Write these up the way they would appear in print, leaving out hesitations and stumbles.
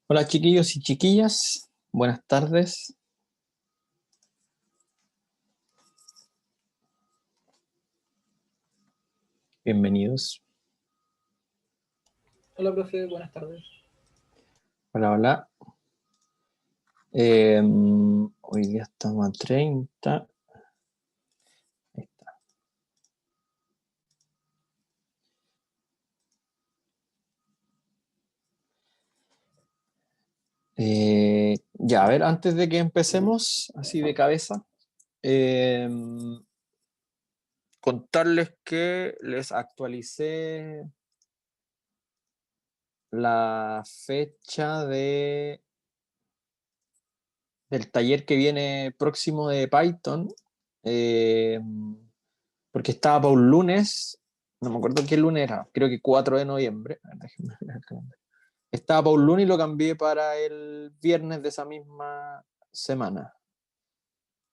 Hola chiquillos y chiquillas, buenas tardes, bienvenidos. Hola, profe, buenas tardes. Hola, hola. Hoy día estamos a 30. Ahí está. Ya, a ver, antes de que empecemos, así de cabeza, eh, contarles que les actualicé la fecha del taller que viene próximo de Python. eh, Porque estaba para un lunes, no me acuerdo qué lunes era, creo que 4 de noviembre. A ver, déjenme ver el calendario. Estaba para un lunes y lo cambié para el viernes de esa misma semana.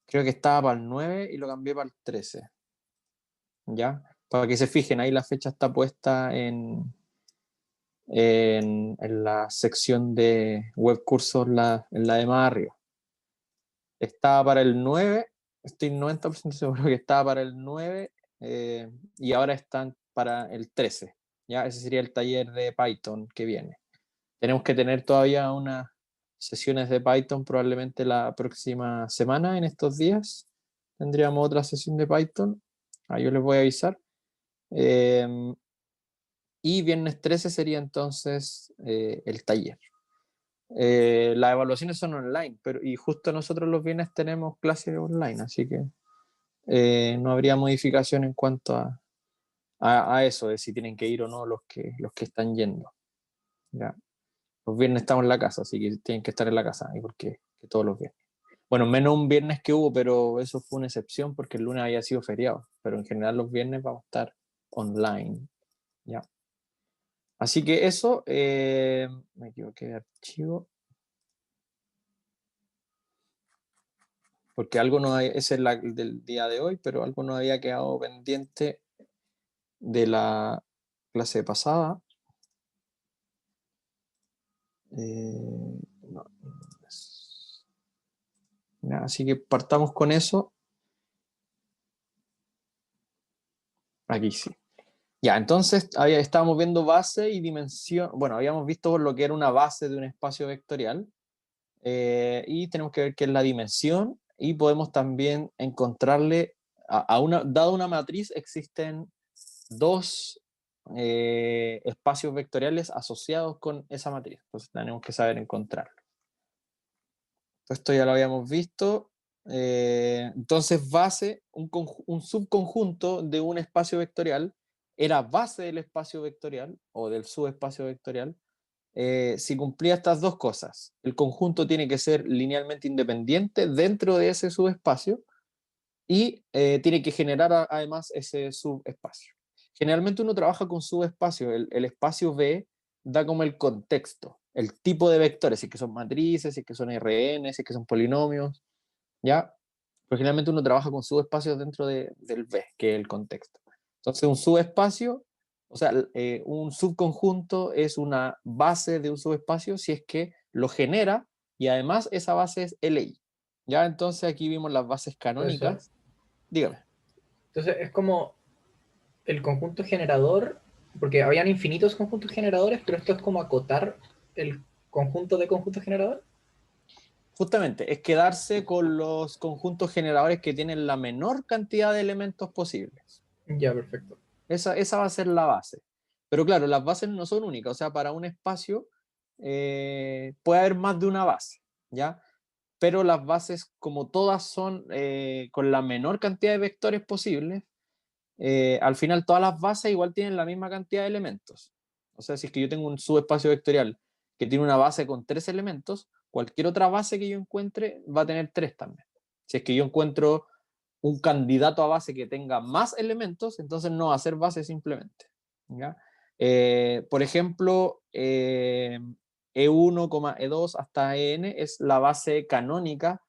Creo que estaba para el 9 y lo cambié para el 13. ¿Ya? Para que se fijen, ahí la fecha está puesta en la sección de web cursos, en la de más arriba. Estaba para el 9, estoy 90% seguro que estaba para el 9, y ahora están para el 13. ¿Ya? Ese sería el taller de Python que viene. Tenemos que tener todavía unas sesiones de Python probablemente la próxima semana, en estos días. Tendríamos otra sesión de Python. Ahí yo les voy a avisar. Eh, y viernes 13 sería entonces el taller. Las evaluaciones son online, y justo nosotros los viernes tenemos clases online, así que no habría modificación en cuanto a eso, de si tienen que ir o no los que están yendo. ¿Ya? Los viernes estamos en la casa, así que tienen que estar en la casa, y porque que todos los viernes. Bueno, menos un viernes que hubo, pero eso fue una excepción porque el lunes había sido feriado, pero en general los viernes vamos a estar online. ¿Ya? Así que eso, me equivoqué de archivo, porque algo no hay, ese es del día de hoy, pero algo no había quedado pendiente de la clase pasada. No, así que partamos con eso. Aquí sí. Ya, entonces estábamos viendo base y dimensión. Bueno, habíamos visto lo que era una base de un espacio vectorial, y tenemos que ver qué es la dimensión, y podemos también encontrarle dada una matriz, existen dos espacios vectoriales asociados con esa matriz. Entonces tenemos que saber encontrarlo. Esto ya lo habíamos visto. Entonces, base, un subconjunto de un espacio vectorial, era base del espacio vectorial o del subespacio vectorial, si cumplía estas dos cosas. El conjunto tiene que ser linealmente independiente dentro de ese subespacio, y tiene que generar además ese subespacio. Generalmente uno trabaja con subespacio. El espacio V da como el contexto, el tipo de vectores, si es que son matrices, si es que son RN, si es que son polinomios, ¿ya? Pero generalmente uno trabaja con subespacios dentro del V, que es el contexto. Entonces un subespacio, o sea, un subconjunto es una base de un subespacio si es que lo genera, y además esa base es LI. ¿Ya? Entonces aquí vimos las bases Profesor, canónicas. Dígame. entonces es como el conjunto generador, porque habían infinitos conjuntos generadores, pero esto es como acotar el conjunto de conjuntos generadores. Justamente, es quedarse con los conjuntos generadores que tienen la menor cantidad de elementos posibles. Ya, perfecto. Esa va a ser la base. Pero claro, las bases no son únicas. O sea, para un espacio puede haber más de una base, ¿ya? Pero las bases, como todas son con la menor cantidad de vectores posibles, al final todas las bases igual tienen la misma cantidad de elementos. O sea, si es que yo tengo un subespacio vectorial que tiene una base con 3 elementos, cualquier otra base que yo encuentre va a tener 3 también. Si es que yo encuentro un candidato a base que tenga más elementos, entonces no va a ser base simplemente. ¿Ya? Por ejemplo, E1, E2 hasta En es la base canónica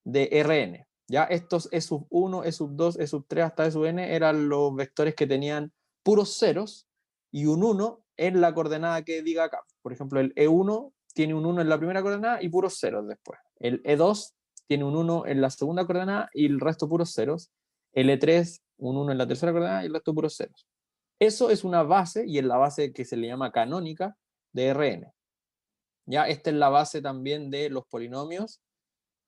de Rn. ¿Ya? Estos E sub 1, E sub 2, E sub 3 hasta E sub n eran los vectores que tenían puros ceros y un 1 en la coordenada que diga acá. Por ejemplo, el E1 tiene un 1 en la primera coordenada y puros ceros después. El E2 tiene un 1 en la segunda coordenada y el resto puros ceros. El E3, un 1 en la tercera coordenada y el resto puros ceros. Eso es una base, y es la base que se le llama canónica de Rn. ¿Ya? Esta es la base también de los polinomios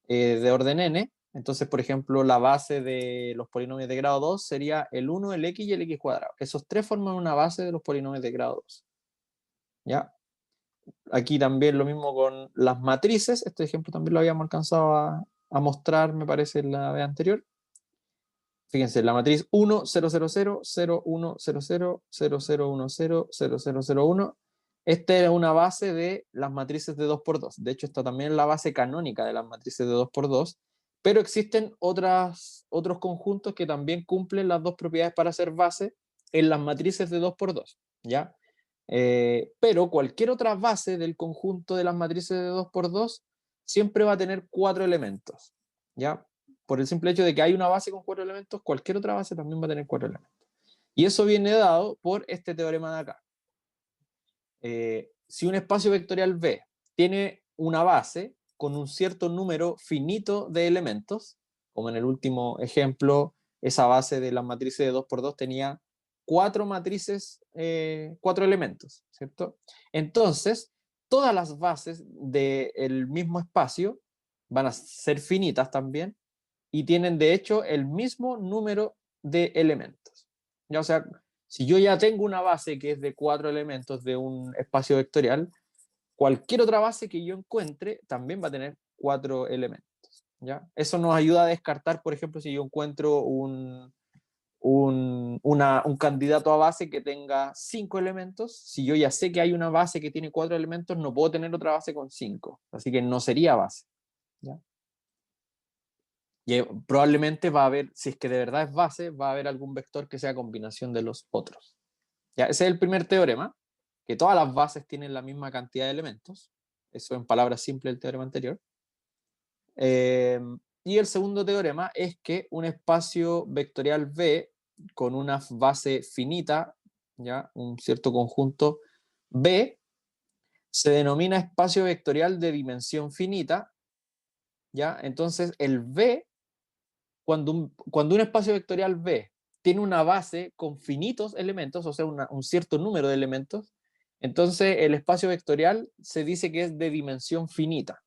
de orden n. Entonces, por ejemplo, la base de los polinomios de grado 2 sería el 1, el x y el x cuadrado. Esos tres forman una base de los polinomios de grado 2. ¿Ya? Aquí también lo mismo con las matrices. Este ejemplo también lo habíamos alcanzado a mostrar, me parece, en la vez anterior. Fíjense, la matriz 1, 0, 0, 0, 0, 1, 0, 0, 0, 0, 1, 0, 0, 0, 0, 1. Esta es una base de las matrices de 2×2. De hecho, esta también es la base canónica de las matrices de 2×2. Pero existen otros conjuntos que también cumplen las dos propiedades para ser base en las matrices de 2×2. ¿Ya? Pero cualquier otra base del conjunto de las matrices de 2×2 siempre va a tener 4 elementos. ¿Ya? Por el simple hecho de que hay una base con 4 elementos, cualquier otra base también va a tener 4 elementos. Y eso viene dado por este teorema de acá. Si un espacio vectorial V tiene una base con un cierto número finito de elementos, como en el último ejemplo, esa base de las matrices de 2×2 tenía 4 matrices, 4 elementos, ¿cierto? Entonces, todas las bases del mismo espacio van a ser finitas también, y tienen de hecho el mismo número de elementos. ¿Ya? O sea, si yo ya tengo una base que es de 4 elementos de un espacio vectorial, cualquier otra base que yo encuentre también va a tener 4 elementos. ¿Ya? Eso nos ayuda a descartar, por ejemplo, si yo encuentro un candidato a base que tenga 5 elementos, si yo ya sé que hay una base que tiene 4 elementos, no puedo tener otra base con 5, así que no sería base. ¿Ya? Y probablemente va a haber, si es que de verdad es base, va a haber algún vector que sea combinación de los otros. ¿Ya? Ese es el primer teorema, que todas las bases tienen la misma cantidad de elementos. Eso en palabras simples el teorema anterior. Y el segundo teorema es que un espacio vectorial V con una base finita, ¿ya? Un cierto conjunto V, se denomina espacio vectorial de dimensión finita. ¿Ya? Entonces el V, cuando un espacio vectorial V tiene una base con finitos elementos, o sea, un cierto número de elementos, entonces el espacio vectorial se dice que es de dimensión finita.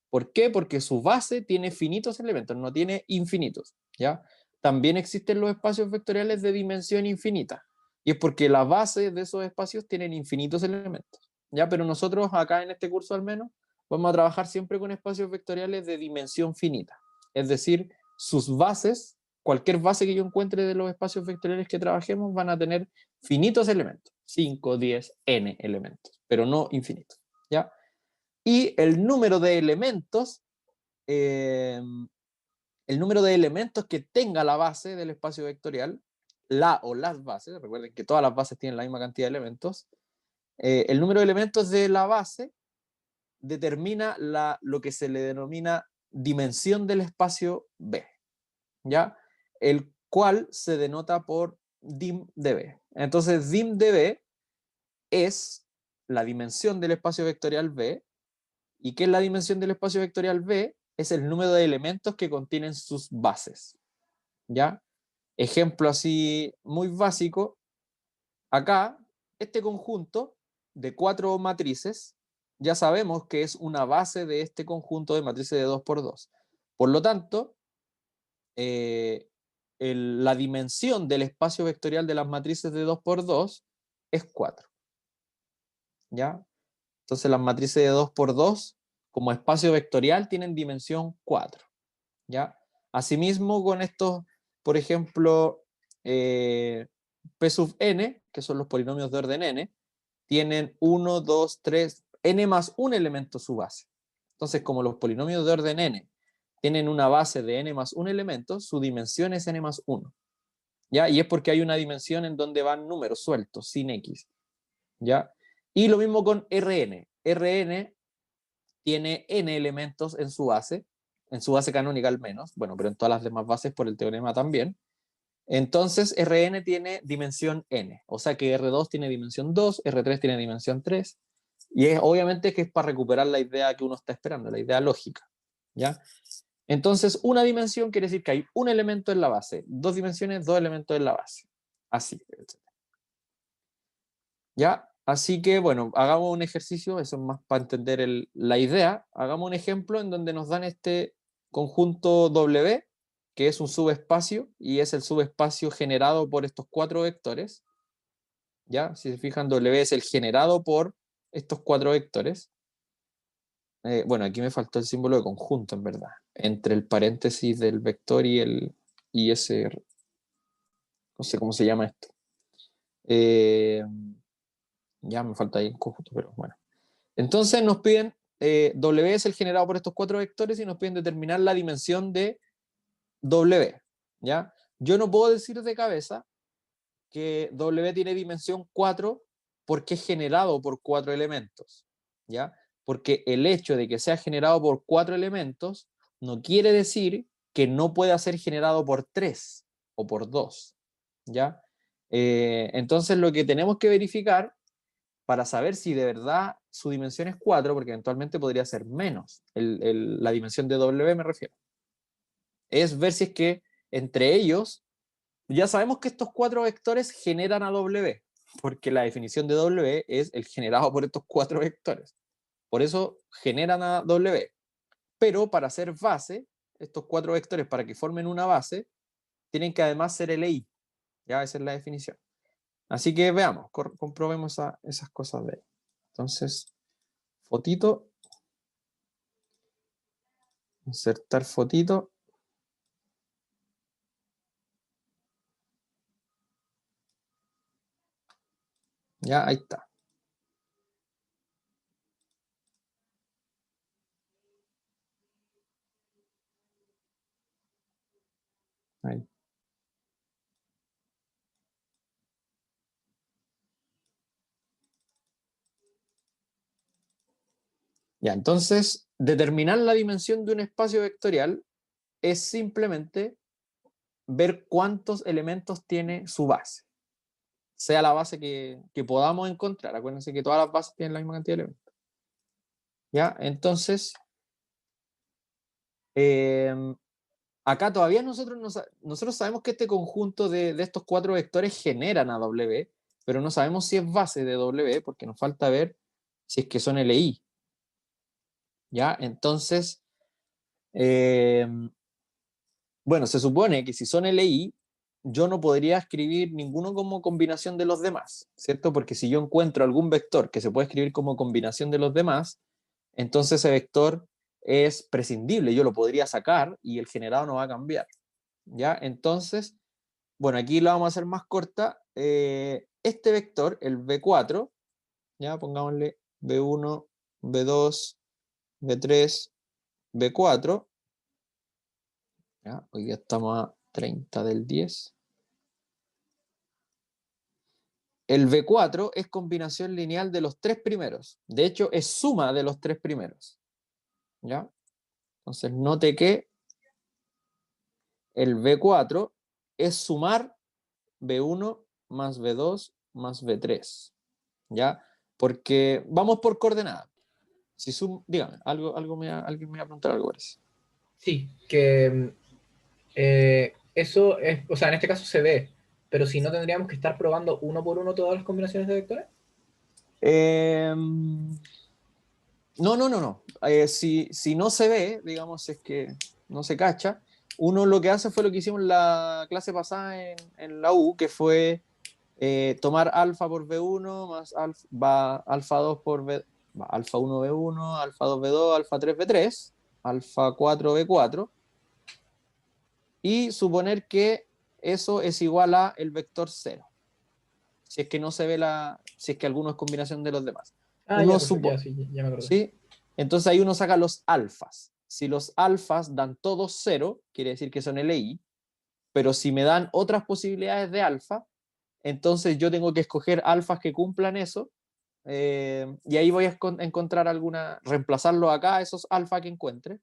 ¿Por qué? Porque su base tiene finitos elementos, no tiene infinitos. ¿Ya? También existen los espacios vectoriales de dimensión infinita, y es porque la base de esos espacios tienen infinitos elementos. ¿Ya? Pero nosotros acá en este curso al menos vamos a trabajar siempre con espacios vectoriales de dimensión finita. Es decir, sus bases, cualquier base que yo encuentre de los espacios vectoriales que trabajemos, van a tener finitos elementos, 5, 10, n elementos, pero no infinitos. ¿Ya? Y el número de elementos, que tenga la base del espacio vectorial, la o las bases, recuerden que todas las bases tienen la misma cantidad de elementos, el número de elementos de la base determina lo que se le denomina dimensión del espacio B, ¿ya? El cual se denota por dim de B. Entonces, dim de B es la dimensión del espacio vectorial B. ¿Y qué es la dimensión del espacio vectorial B? Es el número de elementos que contienen sus bases. ¿Ya? Ejemplo así muy básico. Acá, este conjunto de 4 matrices, ya sabemos que es una base de este conjunto de matrices de 2×2. Por lo tanto, la dimensión del espacio vectorial de las matrices de 2×2 es 4. ¿Ya? Entonces las matrices de 2×2 como espacio vectorial tienen dimensión 4. ¿Ya? Asimismo, con estos, por ejemplo, P sub n, que son los polinomios de orden n, tienen 1, 2, 3, n más un elemento su base. Entonces, como los polinomios de orden n tienen una base de n más un elemento, su dimensión es n más 1. ¿Ya? Y es porque hay una dimensión en donde van números sueltos, sin x. ¿Ya? Y lo mismo con Rn. Rn tiene n elementos en su base canónica al menos, bueno, pero en todas las demás bases por el teorema también. Entonces Rn tiene dimensión n, o sea que R2 tiene dimensión 2, R3 tiene dimensión 3, Y es obviamente que es para recuperar la idea que uno está esperando, la idea lógica, ¿ya? Entonces, una dimensión quiere decir que hay un elemento en la base, dos dimensiones, dos elementos en la base. Así. ¿Ya? Así que, bueno, hagamos un ejercicio, eso es más para entender la idea. Hagamos un ejemplo en donde nos dan este conjunto W, que es un subespacio, y es el subespacio generado por estos cuatro vectores. ¿Ya? Si se fijan, W es el generado por estos cuatro vectores. Bueno, aquí me faltó el símbolo de conjunto, en verdad. Entre el paréntesis del vector y ese, no sé cómo se llama esto. Ya me falta ahí un conjunto, pero bueno. Entonces nos piden, W es el generado por estos cuatro vectores y nos piden determinar la dimensión de W. ¿Ya? Yo no puedo decir de cabeza que W tiene dimensión 4 porque es generado por cuatro elementos. ¿Ya? Porque el hecho de que sea generado por cuatro elementos no quiere decir que no pueda ser generado por 3 o por 2. ¿Ya? Entonces lo que tenemos que verificar para saber si de verdad su dimensión es 4, porque eventualmente podría ser menos, la dimensión de W me refiero, es ver si es que entre ellos, ya sabemos que estos cuatro vectores generan a W, porque la definición de W es el generado por estos cuatro vectores. Por eso generan a W. Pero para ser base, estos cuatro vectores, para que formen una base, tienen que además ser LI. Ya esa es la definición. Así que veamos, comprobemos esas cosas de ahí. Entonces, fotito, insertar fotito. Ya, ahí está. Ahí. Ya, entonces, determinar la dimensión de un espacio vectorial es simplemente ver cuántos elementos tiene su base, sea la base que podamos encontrar. Acuérdense que todas las bases tienen la misma cantidad de elementos. Ya, entonces, eh, acá todavía nosotros sabemos que este conjunto de estos cuatro vectores generan a W, pero no sabemos si es base de W, porque nos falta ver si es que son LI. ¿Ya? Entonces, bueno, se supone que si son LI, yo no podría escribir ninguno como combinación de los demás, ¿cierto? Porque si yo encuentro algún vector que se puede escribir como combinación de los demás, entonces ese vector es prescindible, yo lo podría sacar y el generado no va a cambiar, ¿ya? Entonces, bueno, aquí lo vamos a hacer más corta. Este vector, el B4, ya pongámosle B1, B2, B3, B4, ¿ya? Hoy día estamos a 30 del 10. El B4 es combinación lineal de los tres primeros. De hecho, es suma de los tres primeros. ¿Ya? Entonces, note que el B4 es sumar B1 más B2 más B3. ¿Ya? Porque vamos por coordenada. Si dígame, alguien me va a preguntar algo, parece. Sí, que eso es, o sea, en este caso se ve, pero si no tendríamos que estar probando uno por uno todas las combinaciones de vectores. No, no, no, no. Si no se ve, digamos, es que no se cacha, uno lo que hace fue lo que hicimos en la clase pasada en la U, que fue tomar alfa por B1 más alfa 2 por B, alfa 1 B1, alfa 2 B2, alfa 3 B3, alfa 4 B4, y suponer que eso es igual a el vector 0. Si es que no se ve si es que alguno es combinación de los demás. Ah, Uno ya, perfecto, supo, ya, sí, ya me acordé. ¿sí? Entonces ahí uno saca los alfas. Si los alfas dan todos 0, quiere decir que son LI, pero si me dan otras posibilidades de alfa, entonces yo tengo que escoger alfas que cumplan eso, y ahí voy a encontrar reemplazarlo acá, esos alfa que encuentre,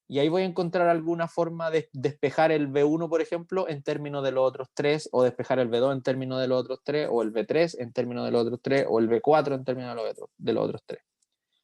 y ahí voy a encontrar alguna forma de despejar el B1, por ejemplo, en términos de los otros tres, o despejar el B2 en términos de los otros tres, o el B3 en términos de los otros tres, o el B4 en términos de los otros tres.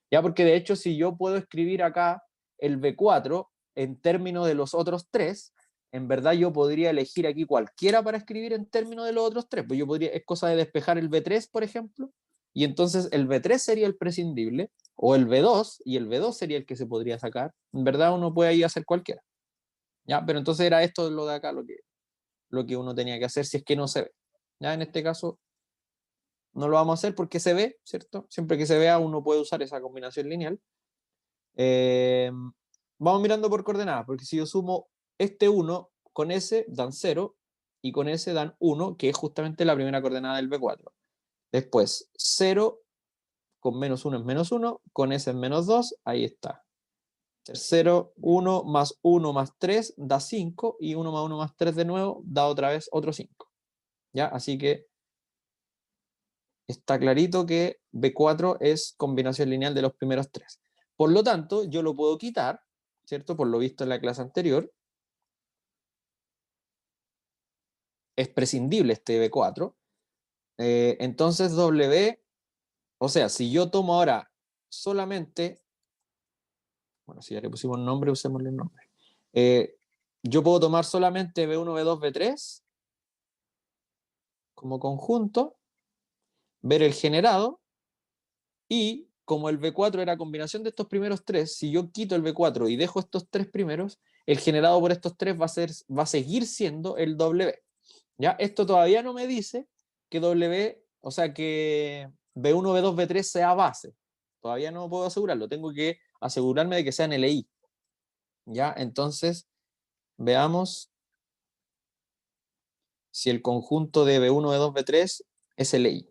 Ya, porque de hecho, si yo puedo escribir acá el B4 en términos de los otros tres, en verdad yo podría elegir aquí cualquiera para escribir en términos de los otros tres. Pues yo podría, es cosa de despejar el B3, por ejemplo, y entonces el B3 sería el prescindible, o el B2, y el B2 sería el que se podría sacar. En verdad uno puede ahí hacer cualquiera. ¿Ya? Pero entonces era esto lo de acá lo que uno tenía que hacer si es que no se ve. ¿Ya? En este caso no lo vamos a hacer porque se ve, ¿cierto? Siempre que se vea uno puede usar esa combinación lineal. Vamos mirando por coordenadas, porque si yo sumo este 1 con ese dan 0 y con ese dan 1, que es justamente la primera coordenada del B4. Después 0 con menos 1 es menos 1, con ese es menos 2, ahí está. Tercero, 1 más 3 da 5 y 1 más 1 más 3 de nuevo da otra vez otro 5. ¿Ya? Así que está clarito que B4 es combinación lineal de los primeros tres. Por lo tanto, yo lo puedo quitar, ¿cierto? Por lo visto en la clase anterior. Es prescindible este B4. Entonces W, o sea, si yo tomo ahora solamente, bueno, si ya le pusimos nombre, usémosle el nombre. Yo puedo tomar solamente B1, B2, B3 como conjunto, ver el generado, y como el B4 era combinación de estos primeros tres, si yo quito el B4 y dejo estos tres primeros, el generado por estos tres va a seguir siendo el W. ¿Ya? Esto todavía no me dice que W, o sea, que B1, B2, B3 sea base. Todavía no puedo asegurarlo. Tengo que asegurarme de que sean LI. ¿Ya? Entonces, veamos si el conjunto de B1, B2, B3 es LI.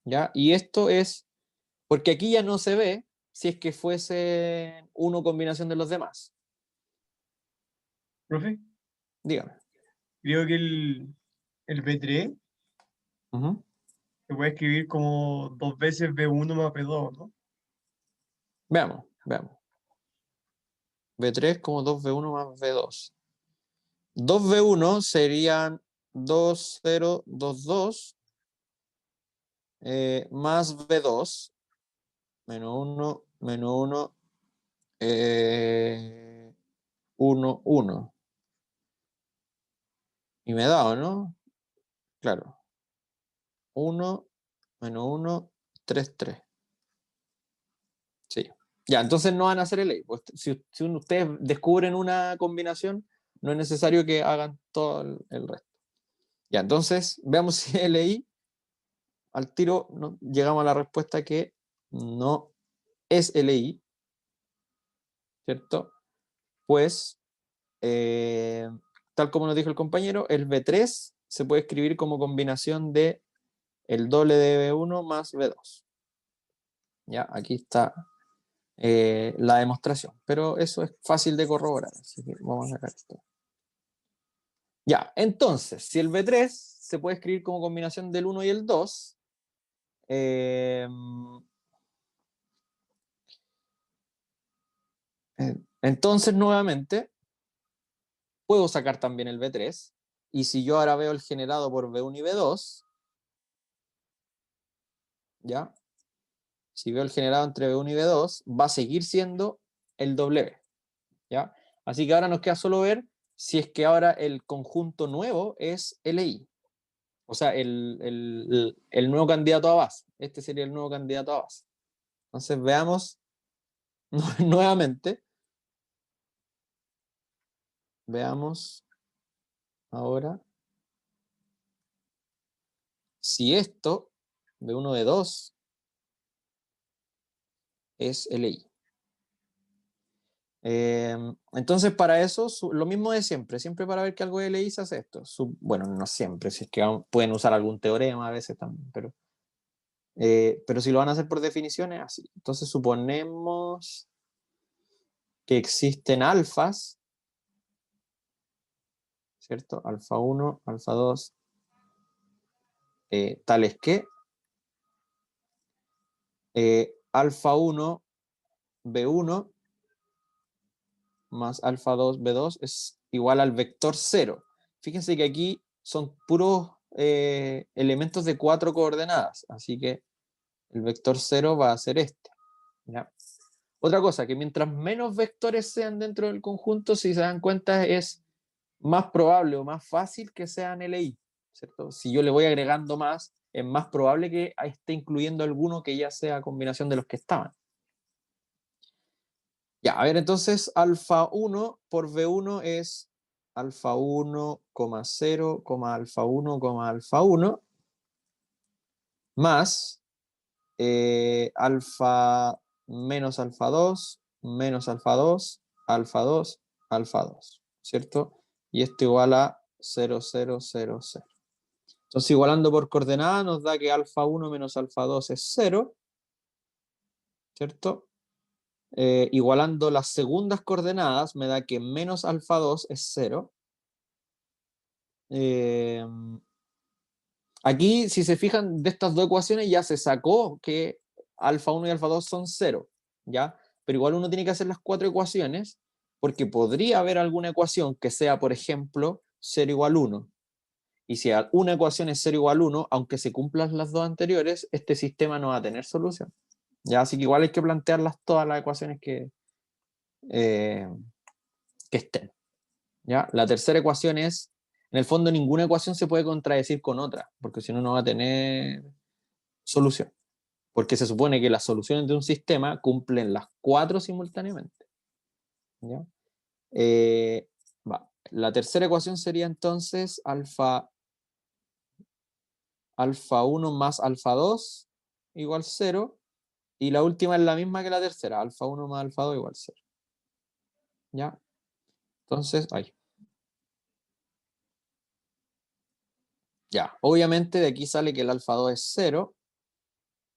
¿Ya? Y esto es, porque aquí ya no se ve si es que fuese uno combinación de los demás. Profe, Dígame. creo que el B3 se puede escribir como dos veces B1 más B2, ¿no? Veamos, veamos. B3 como 2B1 más B2. 2B1 serían 2, 0, 2, 2 más B2 menos 1, menos 1, 1, 1. Y me da, ¿no? Claro. 1, menos 1, 3, 3. Sí. Ya, entonces no van a hacer LI. Pues si ustedes descubren una combinación, no es necesario que hagan todo el resto. Ya, entonces veamos si LI. Al tiro no, llegamos a la respuesta que no es LI, ¿cierto? Pues, tal como nos dijo el compañero, el B3 se puede escribir como combinación de el doble de B1 más B2. Ya, aquí está la demostración, pero eso es fácil de corroborar, así que vamos a sacar esto. Ya, entonces, si el B3 se puede escribir como combinación del 1 y el 2, entonces nuevamente puedo sacar también el B3, y si yo ahora veo el generado por B1 y B2, ¿ya? Si veo el generado entre B1 y B2, va a seguir siendo el W, ¿ya? Así que ahora nos queda solo ver si es que ahora el conjunto nuevo es LI, o sea, el nuevo candidato a base. Este sería el nuevo candidato a base. Entonces veamos nuevamente. Veamos ahora si esto, B1, B2, es LI. Entonces, para eso, lo mismo de siempre. Siempre para ver que algo es LI se hace esto. Bueno, no siempre, si es que pueden usar algún teorema a veces también, pero si lo van a hacer por definición es así. Entonces, suponemos que existen alfas, ¿cierto? Alfa 1, alfa 2, tales que alfa 1, B1 más alfa 2 B2 es igual al vector 0. Fíjense que aquí son puros elementos de 4 coordenadas, así que el vector 0 va a ser este. ¿Ya? Otra cosa, que mientras menos vectores sean dentro del conjunto, si se dan cuenta, es más probable o más fácil que sean LI, ¿cierto? Si yo le voy agregando más, es más probable que esté incluyendo alguno que ya sea combinación de los que estaban. Ya, a ver, entonces alfa 1 por B1 es alfa 1, 0, alfa 1, alfa 1 más alfa menos alfa 2, menos alfa 2, alfa 2, alfa 2, ¿cierto? Y esto igual a 0, 0, 0, 0. Entonces, igualando por coordenada nos da que alfa 1 menos alfa 2 es 0, ¿cierto? Igualando las segundas coordenadas me da que menos alfa 2 es 0. Aquí, si se fijan, de estas dos ecuaciones ya se sacó que alfa 1 y alfa 2 son 0, ¿ya? Pero igual uno tiene que hacer las 4 ecuaciones, porque podría haber alguna ecuación que sea, por ejemplo, 0 igual 1. Y si una ecuación es 0 igual 1, aunque se cumplan las dos anteriores, este sistema no va a tener solución. ¿Ya? Así que igual hay que plantearlas todas las ecuaciones que estén. ¿Ya? La tercera ecuación es, en el fondo ninguna ecuación se puede contradecir con otra, porque si no, no va a tener solución. Porque se supone que las soluciones de un sistema cumplen las 4 simultáneamente. ¿Ya? La tercera ecuación sería entonces alfa 1 más alfa 2 igual 0, y la última es la misma que la tercera, alfa 1 más alfa 2 igual 0. ¿Ya? Entonces, ahí. Ya, obviamente de aquí sale que el alfa 2 es 0,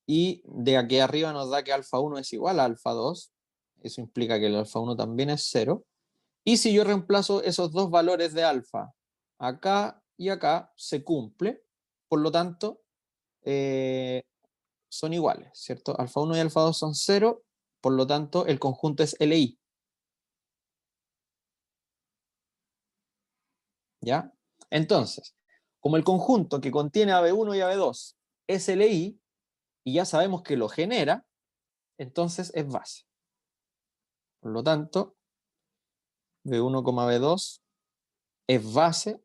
y de aquí arriba nos da que alfa 1 es igual a alfa 2, eso implica que el alfa 1 también es 0, y si yo reemplazo esos dos valores de alfa, acá y acá, se cumple, por lo tanto, son iguales, ¿cierto? Alfa 1 y alfa 2 son 0, por lo tanto, el conjunto es LI. ¿Ya? Entonces, como el conjunto que contiene a B1 y a B2 es LI, y ya sabemos que lo genera, entonces es base. Por lo tanto, B1, B2 es base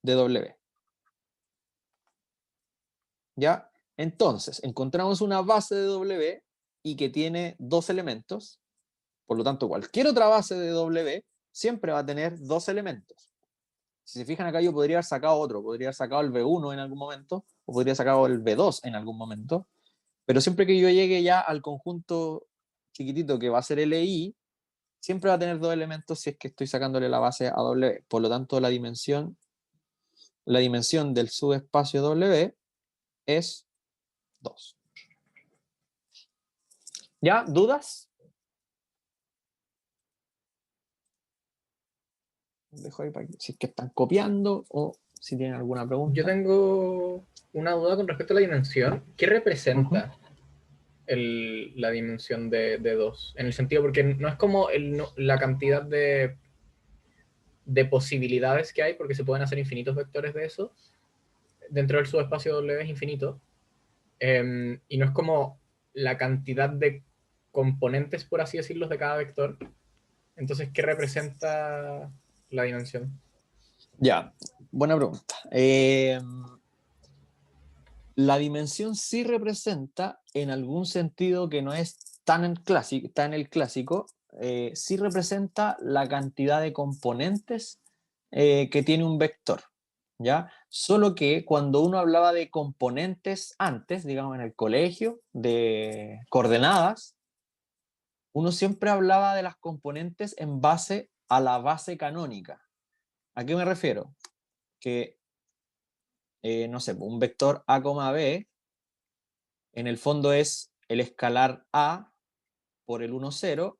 de W. ¿Ya? Entonces, encontramos una base de W y que tiene dos elementos. Por lo tanto, cualquier otra base de W siempre va a tener dos elementos. Si se fijan acá, yo podría haber sacado otro. Podría haber sacado el B1 en algún momento, o podría haber sacado el B2 en algún momento. Pero siempre que yo llegue ya al conjunto chiquitito que va a ser LI, siempre va a tener dos elementos si es que estoy sacándole la base a W. Por lo tanto, la dimensión del subespacio W es 2. ¿Ya? ¿Dudas? Dejo ahí para que, si es que están copiando o si tienen alguna pregunta. Yo tengo una duda con respecto a la dimensión. ¿Qué representa la dimensión de 2? En el sentido, porque no es como la cantidad de posibilidades que hay, porque se pueden hacer infinitos vectores de eso. Dentro del subespacio W es infinito. Y no es como la cantidad de componentes, por así decirlo, de cada vector. Entonces, ¿qué representa la dimensión? Ya, buena pregunta. La dimensión sí representa, en algún sentido que no es tan en el clásico, sí representa la cantidad de componentes que tiene un vector, ¿ya? Solo que cuando uno hablaba de componentes antes, digamos en el colegio, de coordenadas, uno siempre hablaba de las componentes en base a la base canónica. ¿A qué me refiero? Que, no sé, un vector A, B, en el fondo es el escalar A por el 1, 0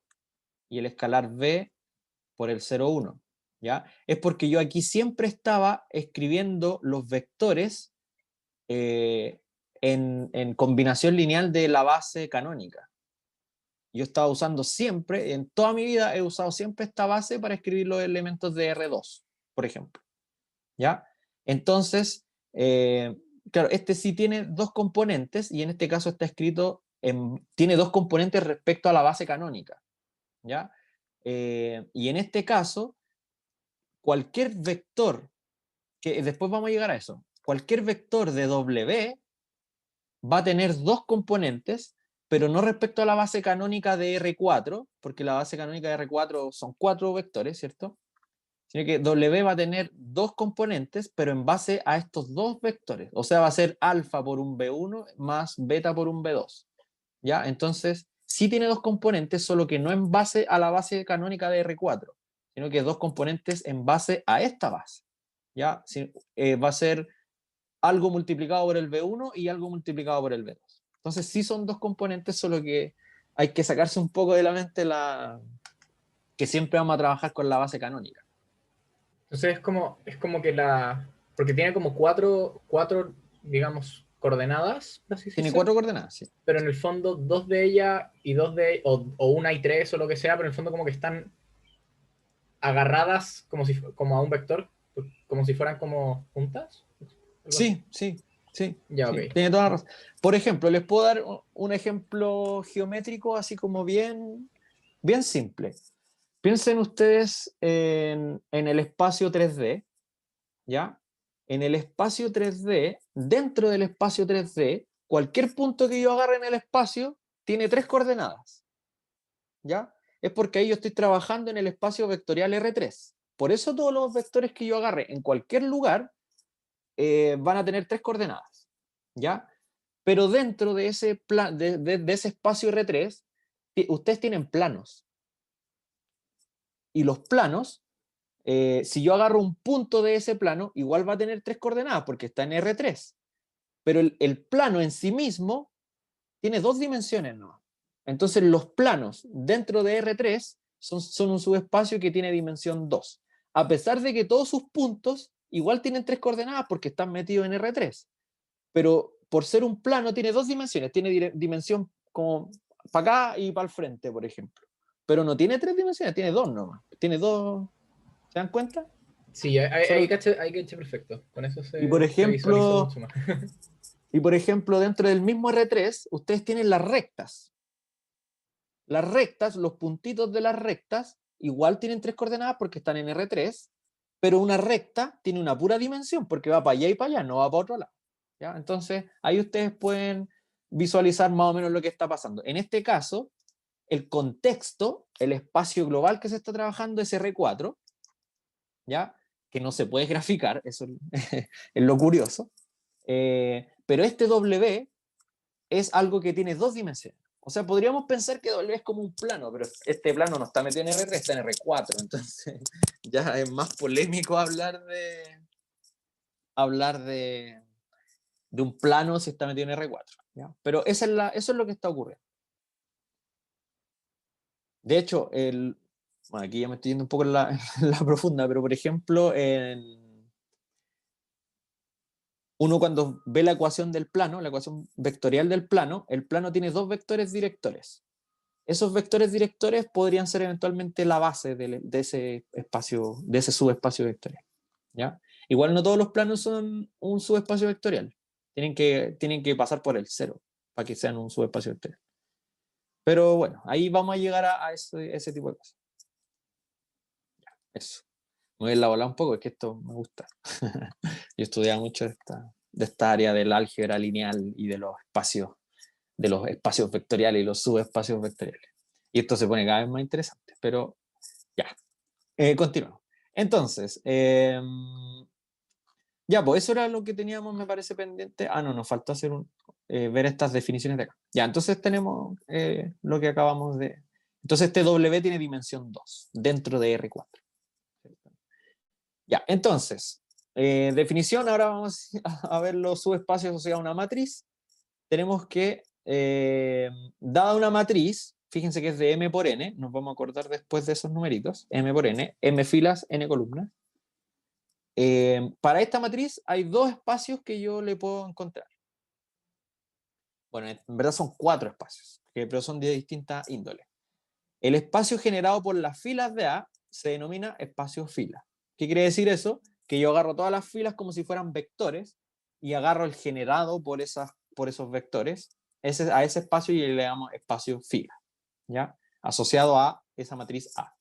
y el escalar B por el 0, 1. ¿Ya? Es porque yo aquí siempre estaba escribiendo los vectores en combinación lineal de la base canónica. Yo estaba usando siempre, en toda mi vida he usado siempre esta base para escribir los elementos de R2, por ejemplo. ¿Ya? Entonces, claro, este sí tiene dos componentes y en este caso está escrito, tiene dos componentes respecto a la base canónica. ¿Ya? Y en este caso, cualquier vector, que después vamos a llegar a eso, cualquier vector de W va a tener dos componentes, pero no respecto a la base canónica de R4, porque la base canónica de R4 son 4 vectores, ¿cierto? Sino que W va a tener dos componentes, pero en base a estos dos vectores. O sea, va a ser alfa por un B1 más beta por un B2. ¿Ya? Entonces, sí tiene dos componentes, solo que no en base a la base canónica de R4, sino que dos componentes en base a esta base. ¿Ya? Va a ser algo multiplicado por el B1 y algo multiplicado por el B2. Entonces sí son dos componentes, solo que hay que sacarse un poco de la mente que siempre vamos a trabajar con la base canónica. Entonces es como que porque tiene como cuatro, digamos, coordenadas, por así Tiene decirse, 4 coordenadas, sí. pero en el fondo dos de ellas y o una y tres o lo que sea, pero en el fondo como que están agarradas como a un vector, como si fueran como juntas. Algo así. Sí, sí, sí, Ya, sí, ok. tiene toda la razón. Por ejemplo, les puedo dar un ejemplo geométrico así como bien, bien simple. Piensen ustedes en el espacio 3D, ¿ya? En el espacio 3D, dentro del espacio 3D, cualquier punto que yo agarre en el espacio tiene 3 coordenadas, ¿ya? Es porque ahí yo estoy trabajando en el espacio vectorial R3. Por eso todos los vectores que yo agarre en cualquier lugar van a tener 3 coordenadas, ¿ya? Pero dentro de ese, de ese espacio R3, ustedes tienen planos. Y los planos, si yo agarro un punto de ese plano, igual va a tener 3 coordenadas porque está en R3. Pero el plano en sí mismo tiene 2 dimensiones, ¿no? Entonces los planos dentro de R3 son un subespacio que tiene dimensión 2. A pesar de que todos sus puntos igual tienen 3 coordenadas porque están metidos en R3. Pero por ser un plano tiene 2 dimensiones. Tiene dimensión como para acá y para el frente, por ejemplo. Pero no tiene 3 dimensiones, tiene 2 nomás. Tiene 2. ¿Se dan cuenta? Sí, Solo, hay caché perfecto. Con eso y por se visualiza ejemplo, mucho más. dentro del mismo R3, ustedes tienen las rectas. Las rectas, los puntitos de las rectas, igual tienen 3 coordenadas porque están en R3, pero una recta tiene una pura dimensión porque va para allá y para allá, no va para otro lado. ¿Ya? Entonces, ahí ustedes pueden visualizar más o menos lo que está pasando. En este caso, el contexto, el espacio global que se está trabajando es R4, ¿ya? Que no se puede graficar, eso es lo curioso. Pero este W es algo que tiene 2 dimensiones. O sea, podríamos pensar que W es como un plano, pero este plano no está metido en R3, está en R4. Entonces, ya es más polémico hablar de un plano si está metido en R4. ¿ya? Pero eso es lo que está ocurriendo. De hecho, bueno, aquí ya me estoy yendo un poco en la profunda, pero por ejemplo, uno cuando ve la ecuación del plano, la ecuación vectorial del plano, el plano tiene 2 vectores directores. Esos vectores directores podrían ser eventualmente la base de ese espacio, de ese subespacio vectorial. ¿Ya? Igual no todos los planos son un subespacio vectorial. Tienen que pasar por el cero para que sean un subespacio vectorial. Pero bueno, ahí vamos a llegar a ese tipo de cosas. Ya, eso. Me voy a elaborar un poco, es que esto me gusta. Yo estudiaba mucho de esta área del álgebra lineal y de los espacios vectoriales y los subespacios vectoriales. Y esto se pone cada vez más interesante, pero ya, continuamos. Entonces, ya, pues eso era lo que teníamos, me parece, pendiente. Ah, no, nos faltó ver estas definiciones de acá. Ya, entonces tenemos lo que acabamos de... Entonces este W tiene dimensión 2 dentro de R4. Ya, entonces, definición, ahora vamos a ver los subespacios asociados a una matriz. Tenemos que, dada una matriz, fíjense que es de M por N, nos vamos a acordar después de esos numeritos, M por N, M filas, N columnas. Para esta matriz hay 2 espacios que yo le puedo encontrar. Bueno, en verdad son 4 espacios. pero son de distinta índole. El espacio generado por las filas de A se denomina espacio fila. ¿Qué quiere decir eso? Que yo agarro todas las filas como si fueran vectores y agarro el generado por esos vectores. A ese espacio y le damos espacio fila, ¿ya? Asociado a esa matriz A.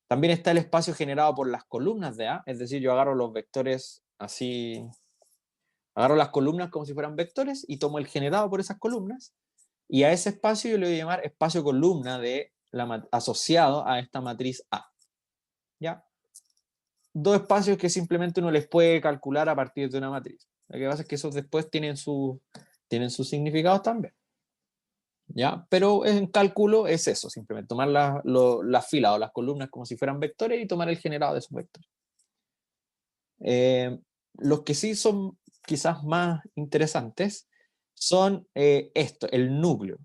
También está el espacio generado por las columnas de A, es decir, yo agarro los vectores así, agarro las columnas como si fueran vectores y tomo el generado por esas columnas, y a ese espacio yo le voy a llamar espacio columna asociado a esta matriz A. ¿Ya? Dos espacios que simplemente uno les puede calcular a partir de una matriz. Lo que pasa es que esos después tienen sus significados también. ¿Ya? Pero en cálculo es eso, simplemente tomar las filas o las columnas como si fueran vectores y tomar el generado de esos vectores. Los que sí son quizás más interesantes son el núcleo.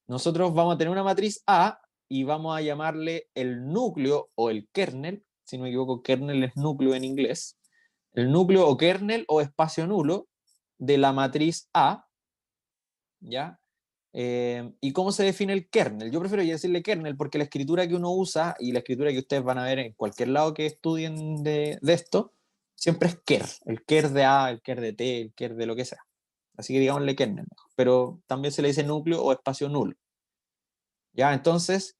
Nosotros vamos a tener una matriz A y vamos a llamarle el núcleo o el kernel, si no me equivoco, kernel es núcleo en inglés, el núcleo o kernel o espacio nulo de la matriz A, ¿ya? ¿Y cómo se define el kernel? Yo prefiero decirle kernel porque la escritura que uno usa y la escritura que ustedes van a ver en cualquier lado que estudien de esto, siempre es ker, el ker de A, el ker de T, el ker de lo que sea. Así que digámosle kernel, pero también se le dice núcleo o espacio nulo. ¿Ya? Entonces,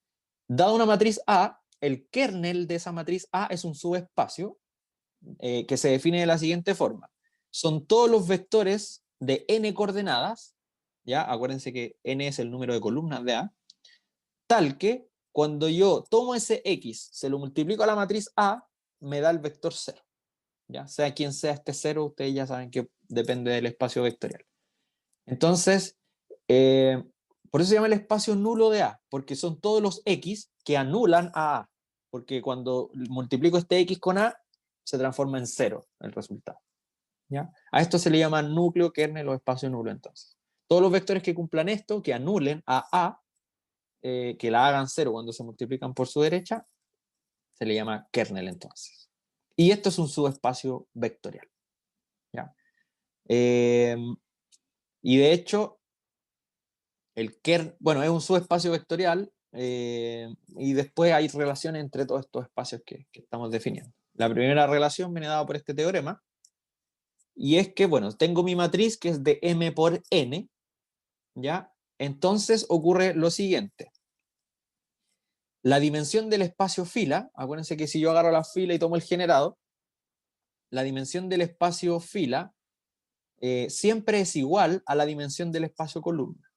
dada una matriz A, el kernel de esa matriz A es un subespacio que se define de la siguiente forma. Son todos los vectores de n coordenadas, ¿ya? Acuérdense que n es el número de columnas de A, tal que cuando yo tomo ese x, se lo multiplico a la matriz A, me da el vector 0. ¿Ya? Sea quien sea este 0, ustedes ya saben que depende del espacio vectorial. Entonces, por eso se llama el espacio nulo de A, porque son todos los X que anulan a A, porque cuando multiplico este X con A, se transforma en 0 el resultado. ¿Ya? A esto se le llama núcleo, kernel o espacio nulo entonces. Todos los vectores que cumplan esto, que anulen a A, que la hagan 0 cuando se multiplican por su derecha, se le llama kernel entonces. Y esto es un subespacio vectorial. ¿Ya? Y de hecho, el kernel, bueno, es un subespacio vectorial y después hay relaciones entre todos estos espacios que estamos definiendo. La primera relación viene dada por este teorema y es que, bueno, tengo mi matriz que es de m por n, ¿ya? Entonces ocurre lo siguiente. La dimensión del espacio fila, acuérdense que si yo agarro la fila y tomo el generado, la dimensión del espacio fila siempre es igual a la dimensión del espacio columna.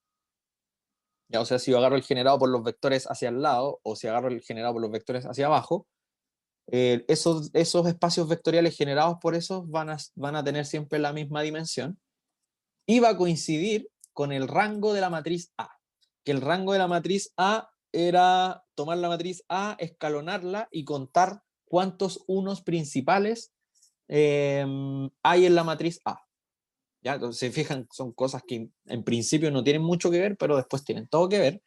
¿Ya? O sea, si yo agarro el generado por los vectores hacia el lado o si agarro el generado por los vectores hacia abajo, esos espacios vectoriales generados por esos van a tener siempre la misma dimensión y va a coincidir con el rango de la matriz A, que el rango de la matriz A era tomar la matriz A, escalonarla y contar cuántos unos principales hay en la matriz A. ¿Ya? Entonces, se fijan, son cosas que en principio no tienen mucho que ver, pero después tienen todo que ver.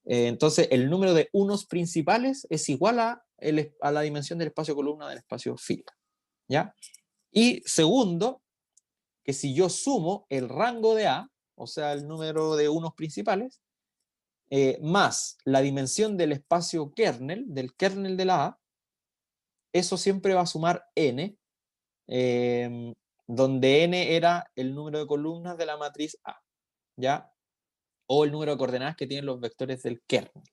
Entonces, el número de unos principales es igual a la dimensión del espacio columna del espacio fila. ¿Ya? Y segundo, que si yo sumo el rango de A, o sea, el número de unos principales, más la dimensión del espacio kernel, del kernel de la A, eso siempre va a sumar n, donde n era el número de columnas de la matriz A, ¿ya? O el número de coordenadas que tienen los vectores del kernel.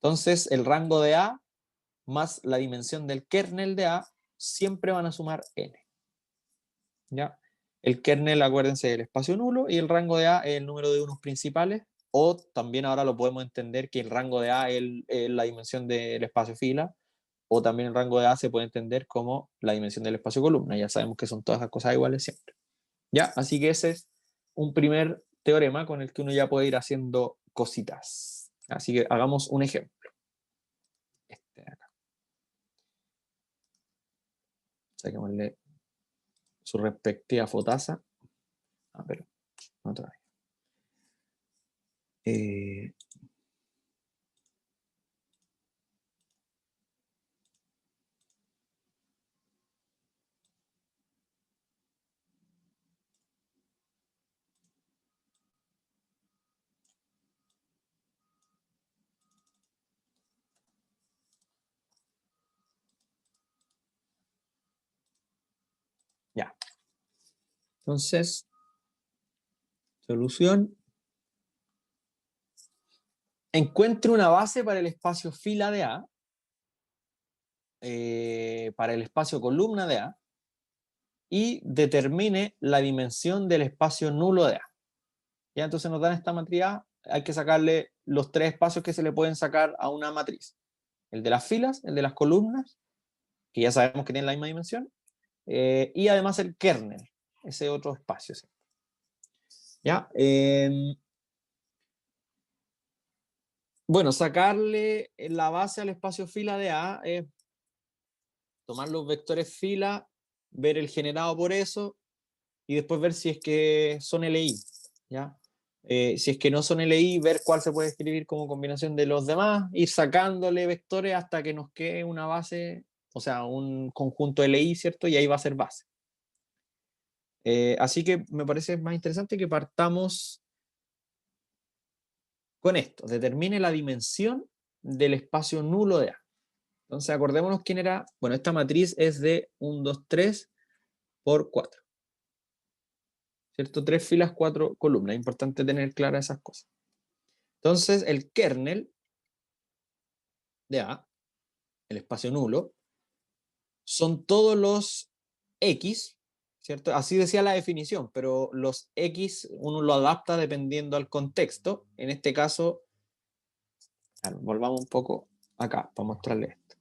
Entonces, el rango de A más la dimensión del kernel de A siempre van a sumar n. ¿Ya? El kernel, acuérdense, del espacio nulo, y el rango de A es el número de unos principales, o también ahora lo podemos entender que el rango de A es la dimensión del espacio fila, o también el rango de A se puede entender como la dimensión del espacio columna. Ya sabemos que son todas las cosas iguales siempre. ¿Ya? Así que ese es un primer teorema con el que uno ya puede ir haciendo cositas. Así que hagamos un ejemplo. Este de acá. Saquémosle su respectiva fotasa. Pero otra vez. Ya. Entonces, solución. Encuentre una base para el espacio fila de A, para el espacio columna de A, y determine la dimensión del espacio nulo de A. Ya, entonces nos dan esta matriz A, hay que sacarle los tres espacios que se le pueden sacar a una matriz. El de las filas, el de las columnas, que ya sabemos que tienen la misma dimensión, y además el kernel, ese otro espacio. ¿Sí? ¿Ya? Bueno, sacarle la base al espacio fila de A es tomar los vectores fila, ver el generado por eso, y después ver si es que son LI. ¿Ya? Si es que no son LI, ver cuál se puede escribir como combinación de los demás, ir sacándole vectores hasta que nos quede una base, o sea, un conjunto LI, ¿cierto? Y ahí va a ser base. Así que me parece más interesante que partamos con esto. Determine la dimensión del espacio nulo de A. Entonces acordémonos quién era. Bueno, esta matriz es de 1, 2, 3 por 4. ¿Cierto? 3 filas, 4 columnas. Es importante tener claras esas cosas. Entonces el kernel de A, el espacio nulo, son todos los X, ¿cierto? Así decía la definición, pero los X uno lo adapta dependiendo al contexto. En este caso, volvamos un poco acá para mostrarle esto.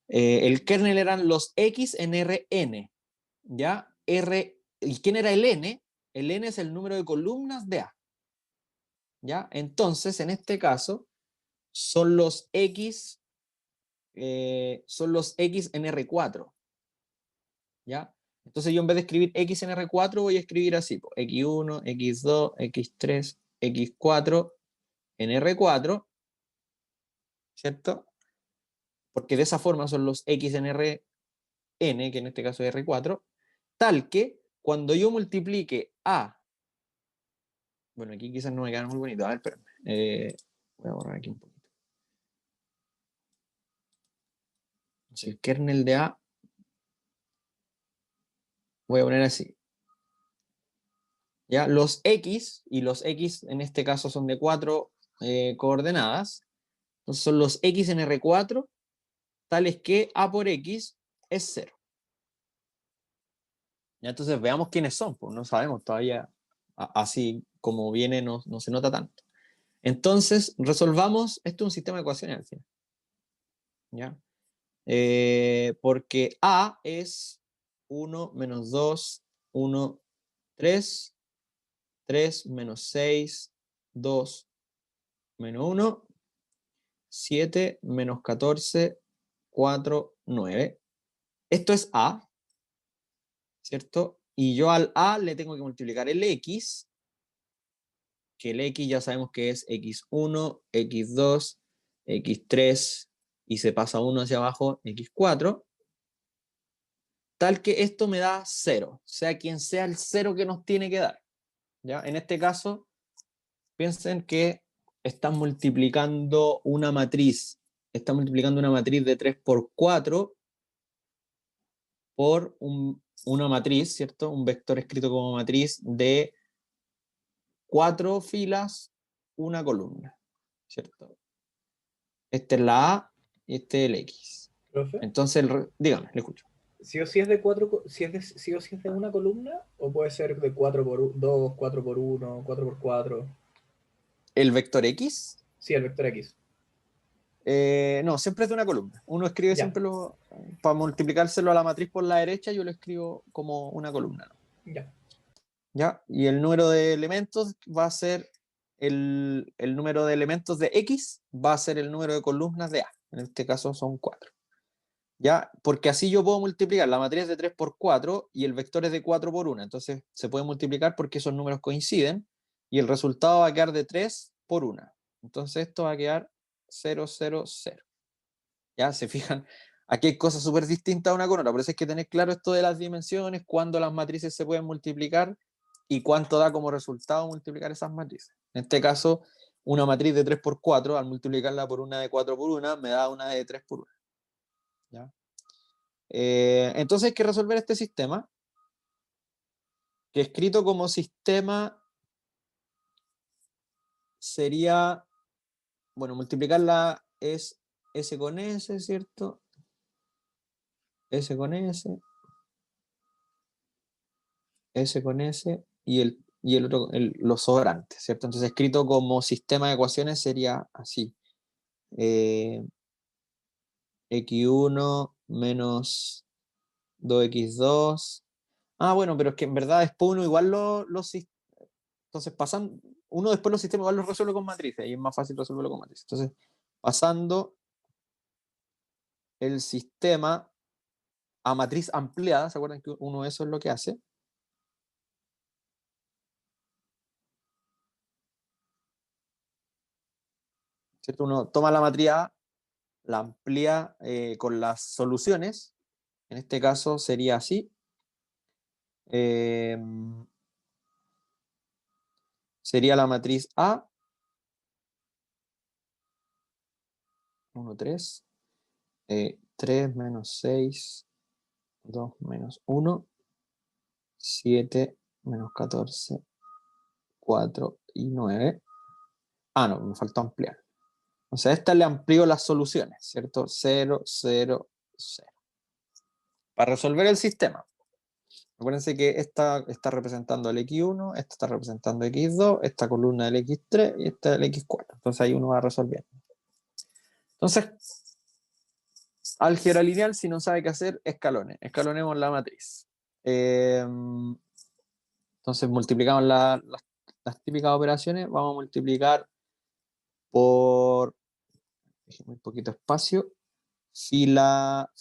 El kernel eran los X en Rn, ¿ya? ¿Y quién era el N? El N es el número de columnas de A, ¿ya? Entonces, en este caso, son los X en R4, ¿ya? Entonces yo en vez de escribir X en R4 voy a escribir así, X1, X2, X3, X4 en R4, ¿cierto? Porque de esa forma son los X en Rn, que en este caso es R4, tal que cuando yo multiplique A, bueno, aquí quizás no me queda muy bonito, a ver, espérame, voy a borrar aquí un poquito. Entonces el kernel de A, voy a poner así. ¿Ya? Los X, y los X en este caso son de 4 coordenadas, entonces son los X en R4, tales que A por X es 0. ¿Ya? Entonces veamos quiénes son, pues no sabemos todavía, así como viene no se nota tanto. Entonces resolvamos, esto es un sistema de ecuaciones al final. ¿Ya? Porque A es 1 menos 2, 1, 3, 3 menos 6, 2, menos 1, 7 menos 14, 4, 9. Esto es A, ¿cierto? Y yo al A le tengo que multiplicar el X, que el X ya sabemos que es X1, X2, X3, y se pasa 1 hacia abajo, X4, tal que esto me da 0, sea quien sea el 0 que nos tiene que dar. ¿Ya? En este caso, piensen que están multiplicando una matriz de 3 por 4 por una matriz, ¿cierto? Un vector escrito como matriz de 4 filas, una columna, ¿cierto? Esta es la A y este es el X. ¿Profe? Entonces, dígame, le escucho. ¿Sí o sí es de sí o sí es de una columna? ¿O puede ser de 4 por 2, 4 por 1, 4 por 4? ¿El vector X? Sí, el vector X. No, siempre es de una columna. Uno escribe Ya. siempre para multiplicárselo a la matriz por la derecha, yo lo escribo como una columna, ¿no? Ya. ¿Ya? Y el número de elementos va a ser el número de elementos de X va a ser el número de columnas de A. En este caso son 4. ¿Ya? Porque así yo puedo multiplicar la matriz de 3 por 4 y el vector es de 4 por 1. Entonces se puede multiplicar porque esos números coinciden y el resultado va a quedar de 3 por 1. Entonces esto va a quedar 0, 0, 0. ¿Ya? Se fijan, aquí hay cosas súper distintas una con otra, por eso hay que tener claro esto de las dimensiones, cuándo las matrices se pueden multiplicar y cuánto da como resultado multiplicar esas matrices. En este caso, una matriz de 3 por 4, al multiplicarla por una de 4 por 1, me da una de 3 por 1. ¿Ya? Entonces hay que resolver este sistema. que escrito como sistema sería, bueno, multiplicarla es S con S, ¿cierto? S con S, S con S y el otro, los sobrantes, ¿cierto? Entonces, escrito como sistema de ecuaciones sería así. X1 menos 2x2. Ah, bueno, pero es que en verdad después uno igual entonces pasan, uno después los sistemas igual los resuelve con matrices y es más fácil resolverlo con matrices. Entonces, pasando el sistema a matriz ampliada, ¿se acuerdan que uno eso es lo que hace? ¿Cierto? Uno toma la matriz A, la amplía con las soluciones, en este caso sería así. Sería la matriz A, 1, 3, 3 menos 6, 2 menos 1, 7 menos 14, 4 y 9. Ah, no, me faltó ampliar. O sea, a esta le amplío las soluciones, ¿cierto? 0, 0, 0. Para resolver el sistema. Acuérdense que esta está representando el X1, esta está representando X2, esta columna del X3 y esta del X4. Entonces ahí uno va resolviendo. Entonces, álgebra lineal, si no sabe qué hacer, escalones. Escalonemos la matriz. Entonces multiplicamos las típicas operaciones. Vamos a multiplicar por muy poquito espacio. Fila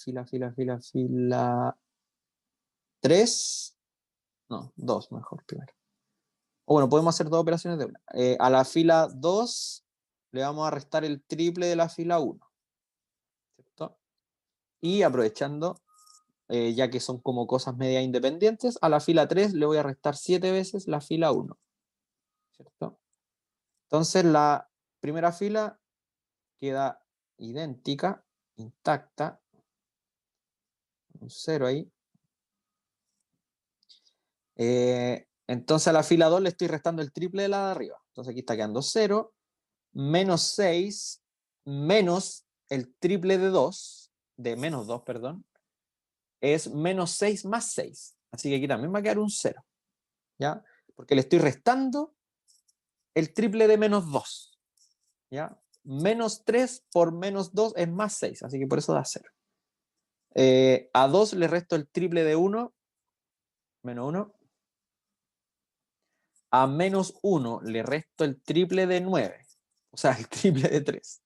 3. No, 2 mejor primero. O bueno, podemos hacer dos operaciones de una. A la fila 2 le vamos a restar el triple de la fila 1. ¿Cierto? Y aprovechando, ya que son como cosas media independientes, a la fila 3 le voy a restar 7 veces la fila 1. ¿Cierto? Entonces la primera fila queda idéntica, intacta, un 0 ahí. Entonces a la fila 2 le estoy restando el triple de la de arriba. Entonces aquí está quedando 0, menos 6, menos el triple de 2, de menos 2, perdón, es menos 6 más 6. Así que aquí también va a quedar un 0. ¿Ya? Porque le estoy restando el triple de menos 2. ¿Ya? Menos 3 por menos 2 es más 6, así que por eso da 0. A 2 le resto el triple de 1, menos 1. A menos 1 le resto el triple de 9, o sea, el triple de 3.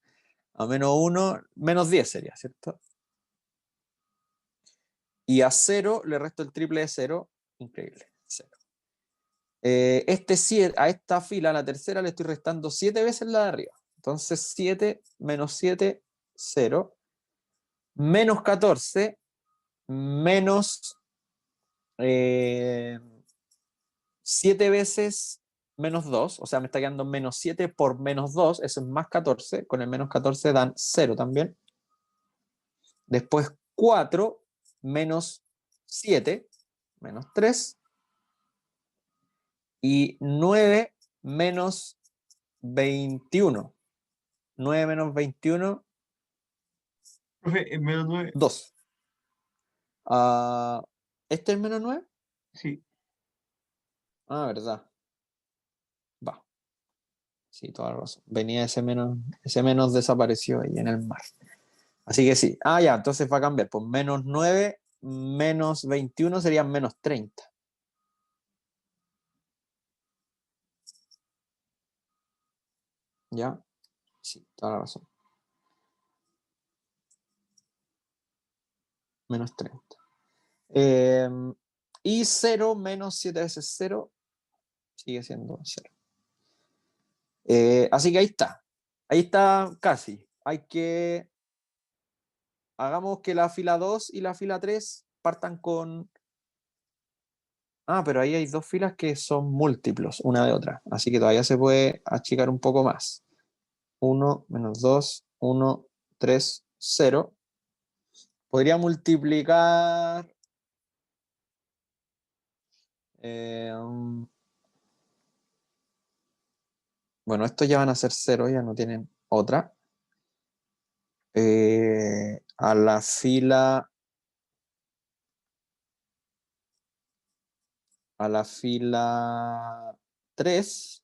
A menos 1, menos 10 sería, ¿cierto? Y a 0 le resto el triple de 0, increíble, 0. A esta fila, la tercera, le estoy restando 7 veces la de arriba. Entonces 7 menos 7, 0. Menos 14, menos 7 veces menos 2, o sea, me está quedando menos 7 por menos 2, eso es más 14, con el menos 14 dan 0 también. Después 4 menos 7, menos 3. Y 9 menos 21. 9 menos 21, Profe, en menos 9. 2. ¿Este es menos 9? Sí. Ah, verdad. Va. Sí, toda la razón. Venía ese menos desapareció ahí en el mar. Así que sí. Ah, ya, entonces va a cambiar. Pues menos 9 menos 21 serían menos 30. ¿Ya? Sí, toda la razón. Menos 30. Y 0 menos 7 veces 0 sigue siendo 0. Así que ahí está. Ahí está casi. Hagamos que la fila 2 y la fila 3 partan con... Ah, pero ahí hay dos filas que son múltiplos, una de otra. Así que todavía se puede achicar un poco más. 1, menos 2, 1, 3, 0. Podría multiplicar... Bueno, estos ya van a ser 0, ya no tienen otra. A la fila 3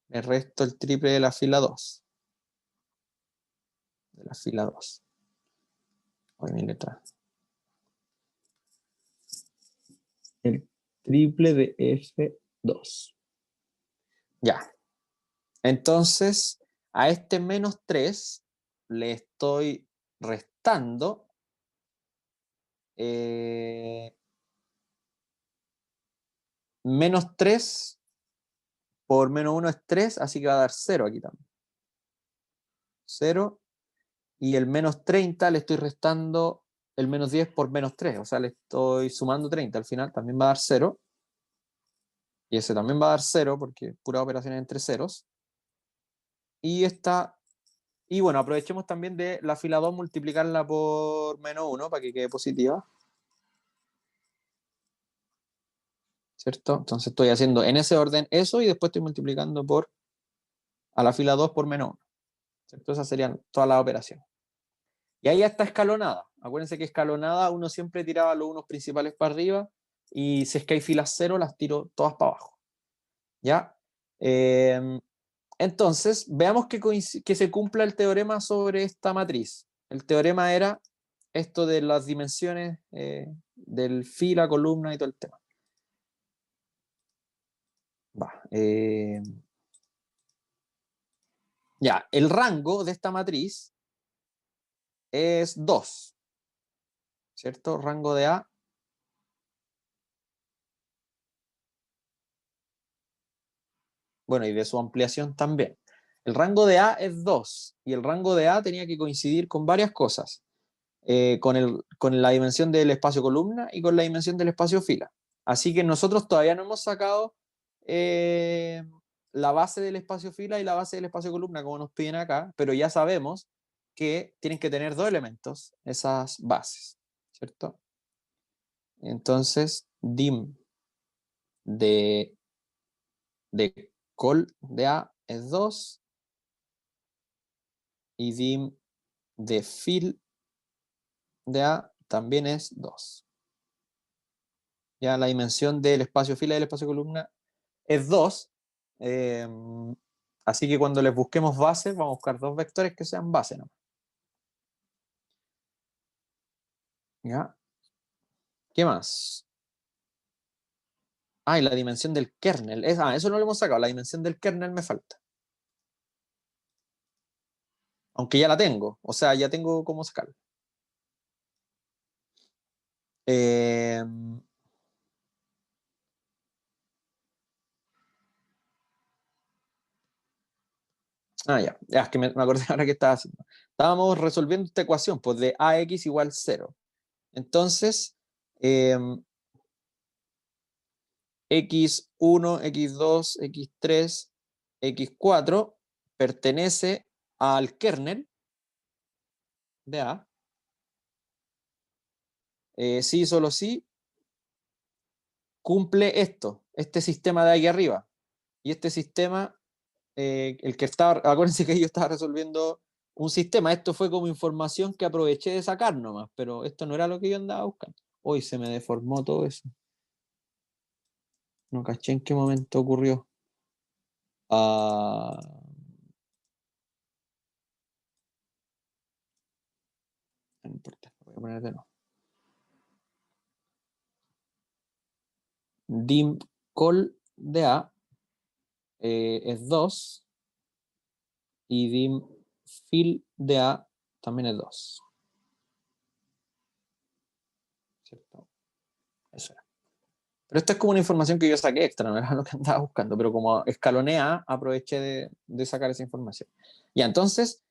le resto el triple de la fila 2. De la fila 2. Hoy mi letra. El triple de F2. Ya. Entonces, a este menos 3 le estoy restando menos 3 por menos 1 es 3, así que va a dar 0 aquí también. 0. Y el menos 30 le estoy restando el menos 10 por menos 3, o sea, le estoy sumando 30 al final, también va a dar 0. Y ese también va a dar 0 porque puras operaciones entre ceros. Y esta, y bueno, aprovechemos también de la fila 2 multiplicarla por menos 1 para que quede positiva. ¿Cierto? Entonces estoy haciendo en ese orden eso y después estoy multiplicando por a la fila 2 por menos 1. ¿Cierto? Esas serían todas las operaciones. Y ahí ya está escalonada. Acuérdense que escalonada uno siempre tiraba los unos principales para arriba y si es que hay filas 0 las tiro todas para abajo. ¿Ya? Entonces, veamos que se cumpla el teorema sobre esta matriz. El teorema era esto de las dimensiones del fila, columna y todo el tema. Va. Ya, el rango de esta matriz es 2. ¿Cierto? Rango de A. Bueno, y de su ampliación también. El rango de A es 2. Y el rango de A tenía que coincidir con varias cosas. Con la dimensión del espacio columna y con la dimensión del espacio fila. Así que nosotros todavía no hemos sacado la base del espacio fila y la base del espacio columna, como nos piden acá, pero ya sabemos que tienen que tener 2 elementos, esas bases, ¿cierto? Entonces, dim de col de A es 2 y dim de fil de A también es 2. Ya la dimensión del espacio fila y del espacio columna es 2. Así que cuando les busquemos bases, vamos a buscar 2 vectores que sean base, ¿no? ¿Ya? ¿Qué más? Y la dimensión del kernel. Eso no lo hemos sacado. La dimensión del kernel me falta. Aunque ya la tengo. O sea, ya tengo cómo sacarla. Ya es que me acordé ahora que estaba haciendo. Estábamos resolviendo esta ecuación, pues de AX igual 0. Entonces, X1, X2, X3, X4 pertenece al kernel de A. Sí, solo sí, cumple este sistema de aquí arriba. Y este sistema, el que estaba, acuérdense que yo estaba resolviendo un sistema, esto fue como información que aproveché de sacar nomás, pero esto no era lo que yo andaba buscando. Hoy se me deformó todo eso. No caché en qué momento ocurrió. No importa, voy a poner de nuevo. Dim col de A es 2 y dim fil de A también es 2. ¿Cierto? Eso era. Pero esto es como una información que yo saqué extra, no era lo que andaba buscando, pero como escaloné A, aproveché de sacar esa información. Ya, entonces,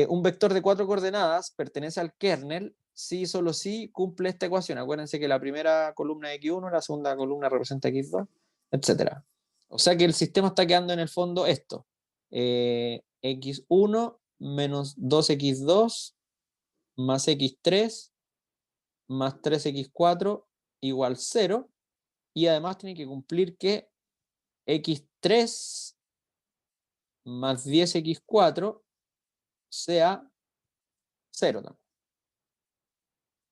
un vector de 4 coordenadas pertenece al kernel si solo si cumple esta ecuación. Acuérdense que la primera columna es X1, la segunda columna representa X2, etc. O sea que el sistema está quedando en el fondo esto. X1 menos 2X2 más X3 más 3X4 igual 0. y además tiene que cumplir que x3 más 10x4 sea 0 también.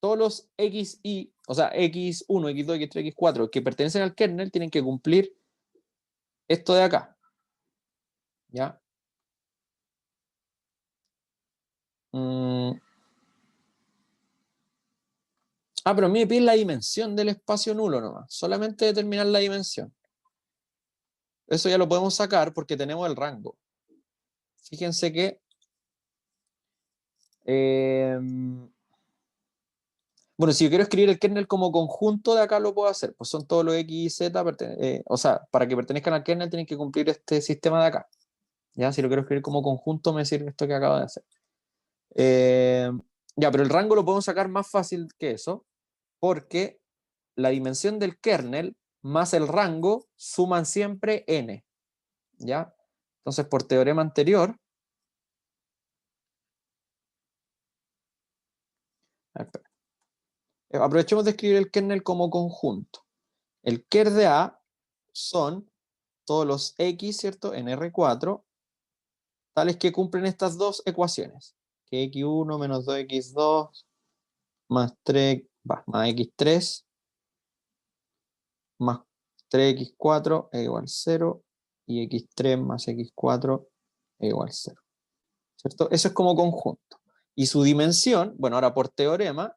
Todos los xi, o sea, x1, x2, x3, x4 que pertenecen al kernel tienen que cumplir esto de acá. ¿Ya? Pero a mí me piden la dimensión del espacio nulo nomás. Solamente determinar la dimensión. Eso ya lo podemos sacar porque tenemos el rango. Fíjense que bueno, si yo quiero escribir el kernel como conjunto, de acá lo puedo hacer. Pues son todos los x y z, o sea, para que pertenezcan al kernel tienen que cumplir este sistema de acá. ¿Ya? Si lo quiero escribir como conjunto, me sirve esto que acabo de hacer. Ya, pero el rango lo podemos sacar más fácil que eso, porque la dimensión del kernel más el rango suman siempre n. ¿Ya? Entonces, por teorema anterior, aprovechemos de escribir el kernel como conjunto. El ker de A son todos los x, ¿cierto? En R4, tales que cumplen estas dos ecuaciones. Que x1 menos 2x2 más 3, más x3 más 3x4 es igual a 0 y x3 más x4 es igual a 0. ¿Cierto? Eso es como conjunto. Y su dimensión, bueno, ahora por teorema,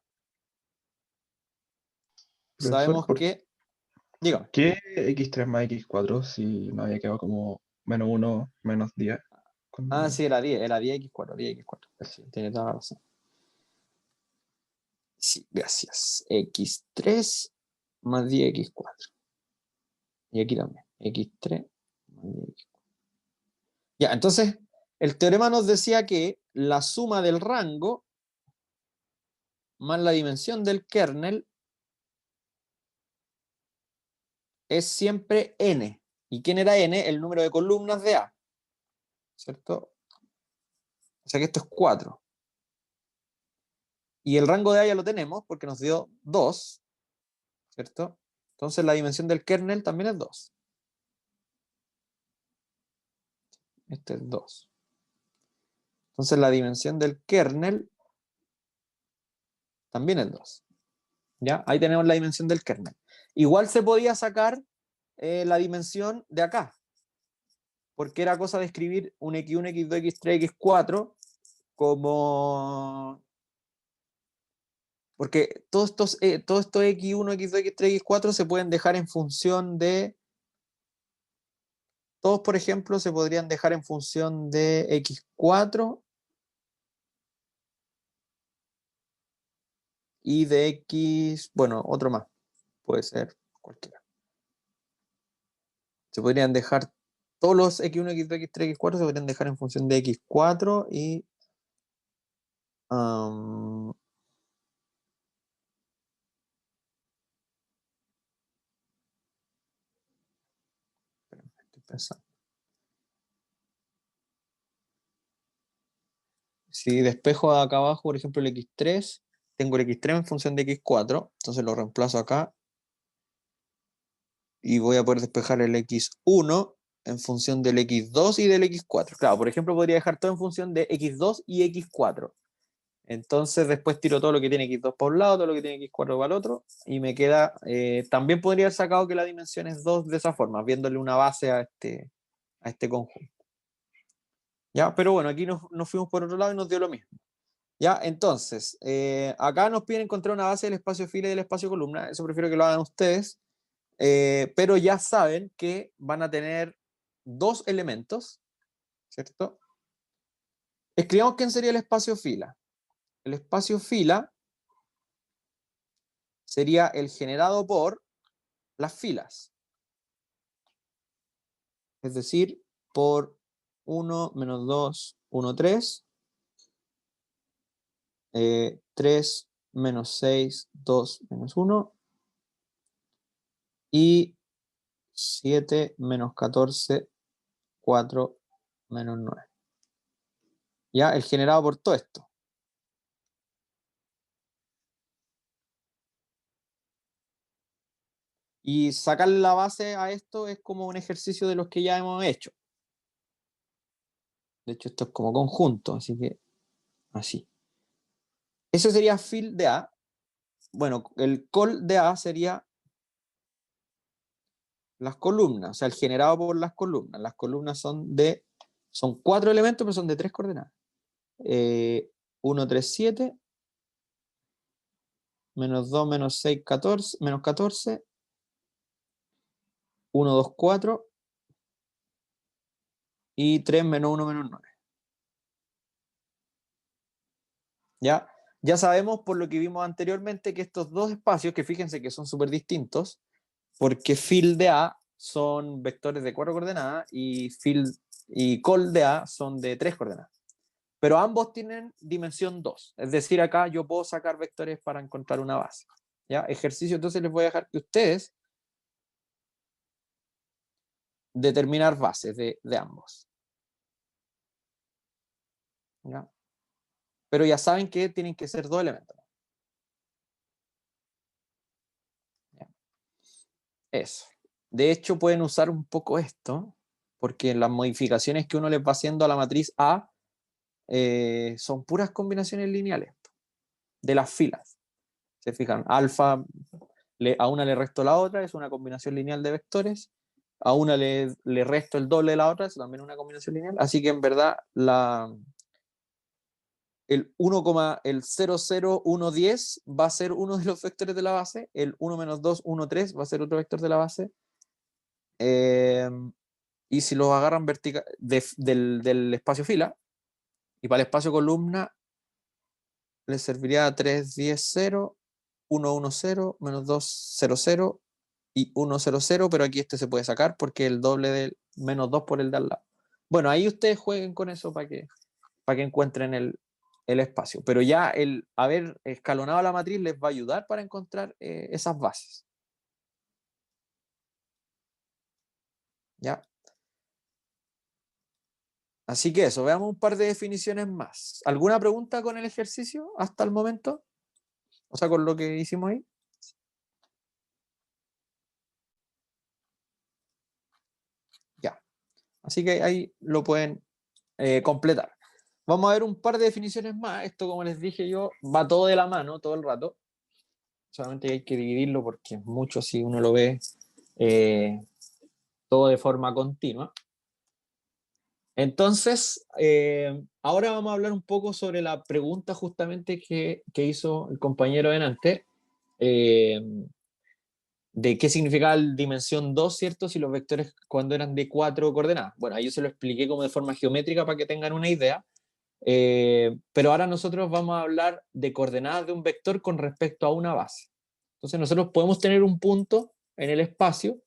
sabemos que... Digo. ¿Qué x3 más x4 si me había quedado como menos 1, menos 10? Sí, era 10x4, 10x4. Sí, tiene toda la razón. Sí, gracias. x3 más 10x4. Y aquí también. x3 más 10x4. Ya, entonces, el teorema nos decía que la suma del rango más la dimensión del kernel es siempre n. ¿Y quién era n? El número de columnas de A. ¿Cierto? O sea que esto es 4. Y el rango de A ya lo tenemos porque nos dio 2. ¿Cierto? Entonces la dimensión del kernel también es 2. Este es 2. Entonces la dimensión del kernel también es 2. ¿Ya? Ahí tenemos la dimensión del kernel. Igual se podía sacar la dimensión de acá, porque era cosa de escribir un x1, x2, x3, x4 como... Porque todos estos x1, x2, x3, x4 se pueden dejar en función de... Todos, por ejemplo, se podrían dejar en función de x4 y de x... Bueno, otro más. Puede ser cualquiera. Se podrían dejar todos los x1, x2, x3, x4 se podrían dejar en función de x4 y... estoy pensando. Si despejo acá abajo, por ejemplo, el x3, tengo el x3 en función de x4, entonces lo reemplazo acá y voy a poder despejar el x1 en función del x2 y del x4. Claro, por ejemplo, podría dejar todo en función de x2 y x4. Entonces después tiro todo lo que tiene x2 para un lado, todo lo que tiene x4 para el otro, y me queda, también podría haber sacado que la dimensión es 2 de esa forma, viéndole una base a este conjunto. ¿Ya? Pero bueno, aquí nos fuimos por otro lado y nos dio lo mismo. ¿Ya? Entonces, acá nos piden encontrar una base del espacio fila y del espacio columna, eso prefiero que lo hagan ustedes, pero ya saben que van a tener dos elementos, ¿cierto? Escribamos quién sería el espacio fila. El espacio fila sería el generado por las filas. Es decir, por 1, menos 2, 1, 3. 3, menos 6, 2, menos 1. Y 7, menos 14, 4, menos 9. Ya, el generado por todo esto. Y sacar la base a esto es como un ejercicio de los que ya hemos hecho. De hecho, esto es como conjunto, así que así. Eso sería fill de A. Bueno, el call de A sería las columnas, o sea, el generado por las columnas. Las columnas son 4 elementos, pero son de 3 coordenadas. 1, 3, 7, menos 2, menos 6, 14, menos 14, 1, 2, 4, y 3, menos 1, menos 9. ¿Ya? Ya sabemos por lo que vimos anteriormente que estos dos espacios, que fíjense que son súper distintos, porque fill de A son vectores de 4 coordenadas y call de A son de 3 coordenadas. Pero ambos tienen dimensión 2. Es decir, acá yo puedo sacar vectores para encontrar una base. ¿Ya? Ejercicio, entonces les voy a dejar que ustedes determinar bases de ambos. ¿Ya? Pero ya saben que tienen que ser 2 elementos. ¿Ya? Eso. De hecho, pueden usar un poco esto, porque las modificaciones que uno les va haciendo a la matriz A son puras combinaciones lineales de las filas. Se fijan, alfa, a una le resto la otra, es una combinación lineal de vectores. A una le resto el doble de la otra, es también una combinación lineal. Así que en verdad el 0,110 va a ser uno de los vectores de la base, el 1 menos 2, 1, 3 va a ser otro vector de la base. Y si los agarran vertical del espacio fila, y para el espacio columna les serviría 3, 10, 0, 1, 1, 0, menos 2, 0, 0 y 1, 0, 0, pero aquí este se puede sacar porque el doble del menos 2 por el de al lado. Bueno, ahí ustedes jueguen con eso para que encuentren el espacio. Pero ya el haber escalonado la matriz les va a ayudar para encontrar esas bases. ¿Ya? Así que eso, veamos un par de definiciones más. ¿Alguna pregunta con el ejercicio hasta el momento? O sea, con lo que hicimos ahí. Ya. Así que ahí lo pueden completar. Vamos a ver un par de definiciones más. Esto, como les dije yo, va todo de la mano todo el rato. Solamente hay que dividirlo porque es mucho si uno lo ve todo de forma continua. Entonces, ahora vamos a hablar un poco sobre la pregunta justamente que hizo el compañero delante, de qué significaba el dimensión 2, ¿cierto? Si los vectores cuando eran de 4 coordenadas. Bueno, ahí yo se lo expliqué como de forma geométrica para que tengan una idea, pero ahora nosotros vamos a hablar de coordenadas de un vector con respecto a una base. Entonces nosotros podemos tener un punto en el espacio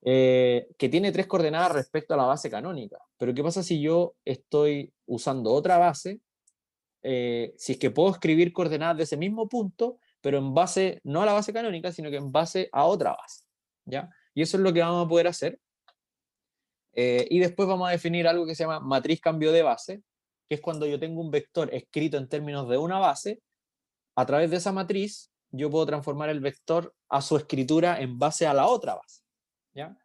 que tiene 3 coordenadas respecto a la base canónica. Pero ¿qué pasa si yo estoy usando otra base? Si es que puedo escribir coordenadas de ese mismo punto, pero en base no a la base canónica, sino que en base a otra base. ¿Ya? Y eso es lo que vamos a poder hacer. Y después vamos a definir algo que se llama matriz cambio de base, que es cuando yo tengo un vector escrito en términos de una base, a través de esa matriz yo puedo transformar el vector a su escritura en base a la otra base. ¿Ya?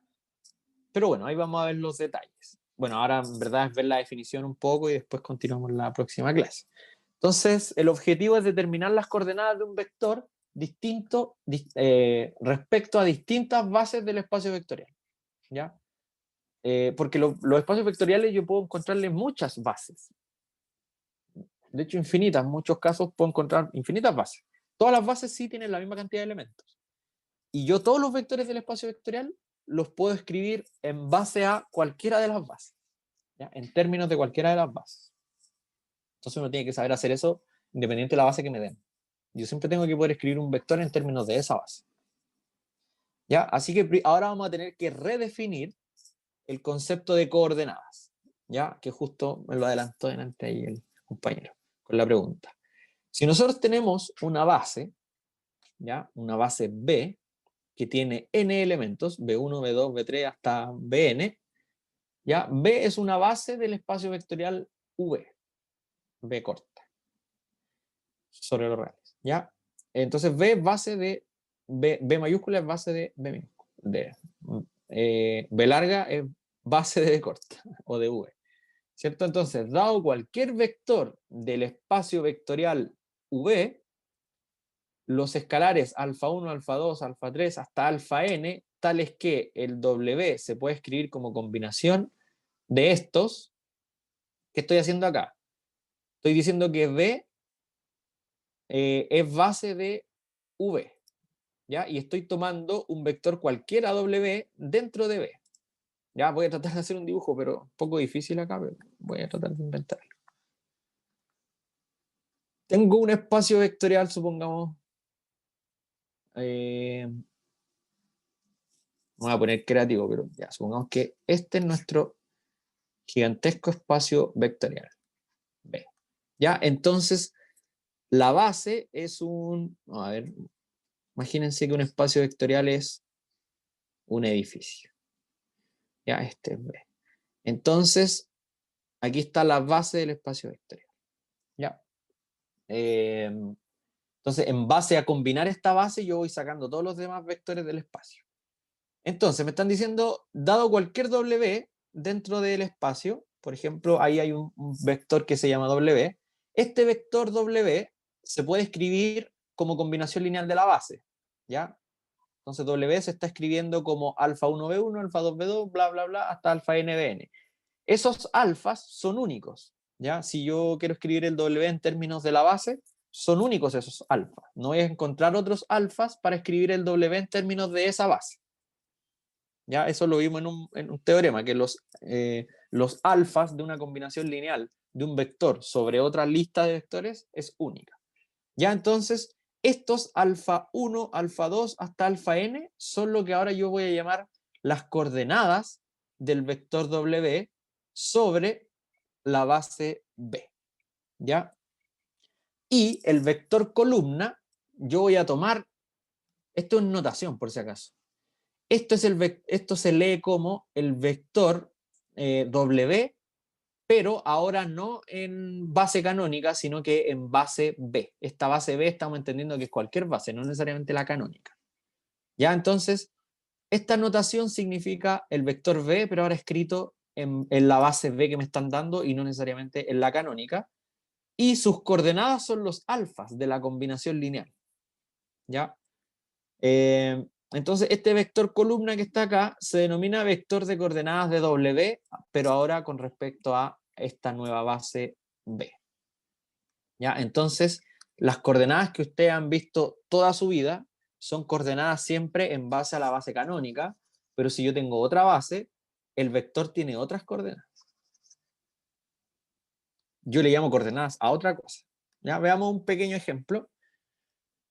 Pero bueno, ahí vamos a ver los detalles. Bueno, ahora en verdad es ver la definición un poco y después continuamos la próxima clase. Entonces, el objetivo es determinar las coordenadas de un vector distinto respecto a distintas bases del espacio vectorial. ¿Ya? Porque los espacios vectoriales yo puedo encontrarle muchas bases. De hecho, infinitas. En muchos casos puedo encontrar infinitas bases. Todas las bases sí tienen la misma cantidad de elementos. Y yo todos los vectores del espacio vectorial los puedo escribir en base a cualquiera de las bases. ¿Ya? En términos de cualquiera de las bases. Entonces uno tiene que saber hacer eso independiente de la base que me den. Yo siempre tengo que poder escribir un vector en términos de esa base. ¿Ya? Así que ahora vamos a tener que redefinir el concepto de coordenadas. ¿Ya? Que justo me lo adelantó delante ahí el compañero con la pregunta. Si nosotros tenemos una base, ¿ya? Una base B, que tiene n elementos, B1, B2, B3 hasta Bn, ¿ya? B es una base del espacio vectorial V, B corta, sobre los reales, ¿ya? Entonces B es base de B mayúscula es base de B minúscula. B larga es base de B corta o de V. ¿Cierto? Entonces, dado cualquier vector del espacio vectorial V, los escalares alfa 1, alfa 2, alfa 3 hasta alfa n, tales que el W se puede escribir como combinación de estos. ¿Qué estoy haciendo acá? Estoy diciendo que B es base de V, ¿ya? Y estoy tomando un vector cualquiera W dentro de B. Ya voy a tratar de hacer un dibujo, pero un poco difícil acá, pero voy a tratar de inventarlo. Tengo un espacio vectorial, supongamos. Voy a poner creativo, pero ya, supongamos que este es nuestro gigantesco espacio vectorial. B. Ya, entonces, la base es un... A ver, imagínense que un espacio vectorial es un edificio. Ya, este es B. Entonces, aquí está la base del espacio vectorial. Ya. Entonces, en base a combinar esta base, yo voy sacando todos los demás vectores del espacio. Entonces, me están diciendo, dado cualquier W dentro del espacio, por ejemplo, ahí hay un vector que se llama W, este vector W se puede escribir como combinación lineal de la base, ¿ya? Entonces, W se está escribiendo como alfa 1B1, alfa 2B2, bla, bla, bla, hasta alfa NBN. Esos alfas son únicos, ¿ya? Si yo quiero escribir el W en términos de la base, son únicos esos alfas. No voy a encontrar otros alfas para escribir el W en términos de esa base. ¿Ya? Eso lo vimos en un teorema, que los alfas de una combinación lineal de un vector sobre otra lista de vectores es única. Ya, entonces, estos alfa 1, alfa 2 hasta alfa n son lo que ahora yo voy a llamar las coordenadas del vector W sobre la base B. ¿Ya? Y el vector columna, yo voy a tomar, esto es notación por si acaso, esto se lee como el vector W, pero ahora no en base canónica, sino que en base B. Esta base B estamos entendiendo que es cualquier base, no necesariamente la canónica. ¿Ya? Entonces, esta notación significa el vector B, pero ahora escrito en la base B que me están dando y no necesariamente en la canónica. Y sus coordenadas son los alfas de la combinación lineal. ¿Ya? Entonces, este vector columna que está acá se denomina vector de coordenadas de W, pero ahora con respecto a esta nueva base B. ¿Ya? Entonces, las coordenadas que ustedes han visto toda su vida son coordenadas siempre en base a la base canónica, pero si yo tengo otra base, el vector tiene otras coordenadas. Yo le llamo coordenadas a otra cosa. ¿Ya? Veamos un pequeño ejemplo.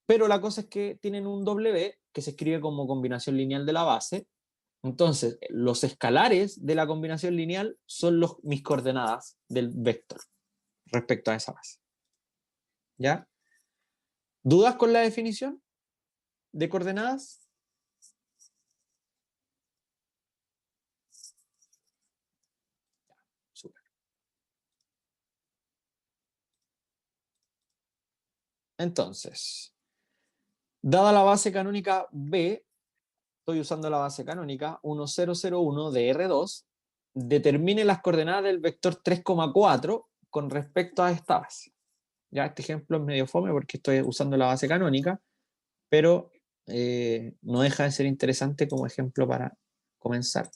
Pero la cosa es que tienen un W que se escribe como combinación lineal de la base. Entonces, los escalares de la combinación lineal son mis coordenadas del vector respecto a esa base. ¿Ya? ¿Dudas con la definición de coordenadas? Súper. Entonces, dada la base canónica B, estoy usando la base canónica 1001 de R2, determine las coordenadas del vector 3,4 con respecto a esta base. Ya este ejemplo es medio fome porque estoy usando la base canónica, pero no deja de ser interesante como ejemplo para comenzar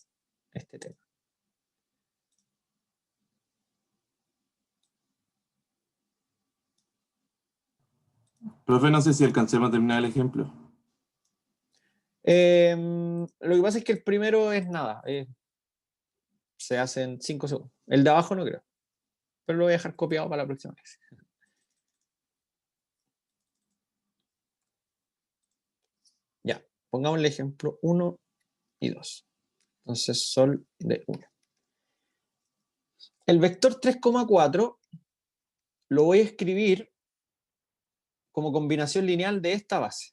este tema. Profe, no sé si alcancemos a terminar el ejemplo. Lo que pasa es que el primero es nada, se hace en 5 segundos. El de abajo no creo, pero lo voy a dejar copiado para la próxima vez. Ya, pongamos el ejemplo 1 y 2. Entonces, sol de 1. El vector 3,4 lo voy a escribir como combinación lineal de esta base.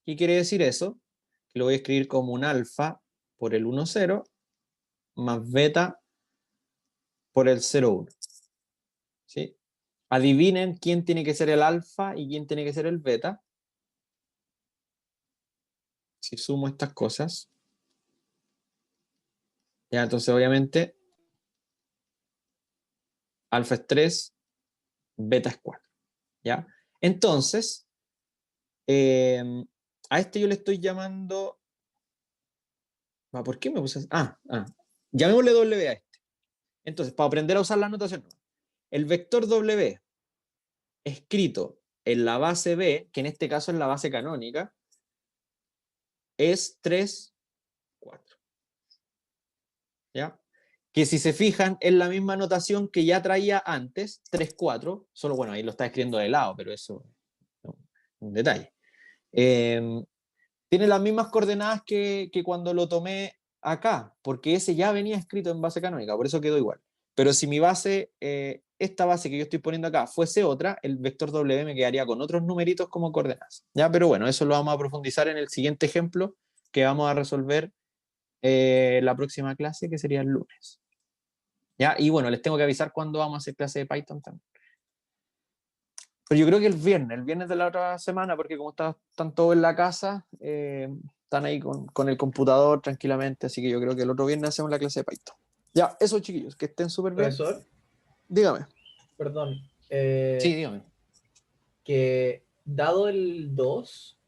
¿Qué quiere decir eso? Que lo voy a escribir como un alfa por el 1, 0 más beta por el 0, 1. ¿Sí? Adivinen quién tiene que ser el alfa y quién tiene que ser el beta. Si sumo estas cosas. Ya, entonces obviamente alfa es 3, beta es 4. ¿Ya? Entonces, a este yo le estoy llamando... ¿Por qué me puse así? Llamémosle W a este. Entonces, para aprender a usar la notación, el vector W escrito en la base B, que en este caso es la base canónica, es 3, 4. ¿Ya? Que si se fijan, es la misma notación que ya traía antes, 3, 4, solo, bueno, ahí lo está escribiendo de lado, pero eso es un detalle. Tiene las mismas coordenadas que cuando lo tomé acá, porque ese ya venía escrito en base canónica, por eso quedó igual. Pero si mi base, esta base que yo estoy poniendo acá, fuese otra, el vector W me quedaría con otros numeritos como coordenadas. ¿Ya? Pero bueno, eso lo vamos a profundizar en el siguiente ejemplo que vamos a resolver la próxima clase, que sería el lunes. ¿Ya? Y bueno, les tengo que avisar cuándo vamos a hacer clase de Python también. Pero yo creo que el viernes de la otra semana, porque como están todos en la casa, están ahí con el computador tranquilamente, así que yo creo que el otro viernes hacemos la clase de Python. Ya, eso chiquillos, que estén súper bien. Profesor, Dígame. perdón. Sí, dígame. Que dado el 2,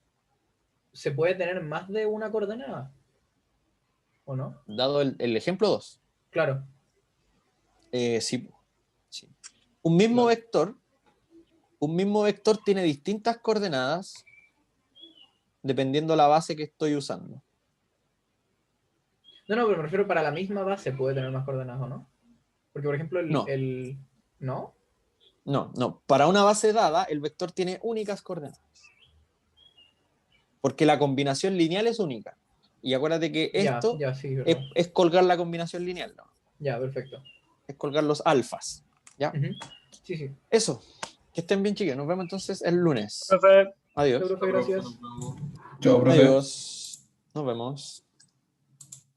¿se puede tener más de una coordenada? ¿O no? Dado el ejemplo 2. Claro. Sí. Un mismo Claro. vector tiene distintas coordenadas dependiendo la base que estoy usando. No, pero me refiero para la misma base puede tener más coordenadas, ¿o no? Porque, por ejemplo, No. ¿No? No. Para una base dada, el vector tiene únicas coordenadas. Porque la combinación lineal es única. Y acuérdate que esto sí, es colgar la combinación lineal, ¿no? Ya, perfecto. Es colgar los alfas. ¿Ya? Sí. Eso. Que estén bien, chicos. Nos vemos entonces el lunes. Profe. Adiós. Profe, gracias. Chao, profe. Adiós. Nos vemos.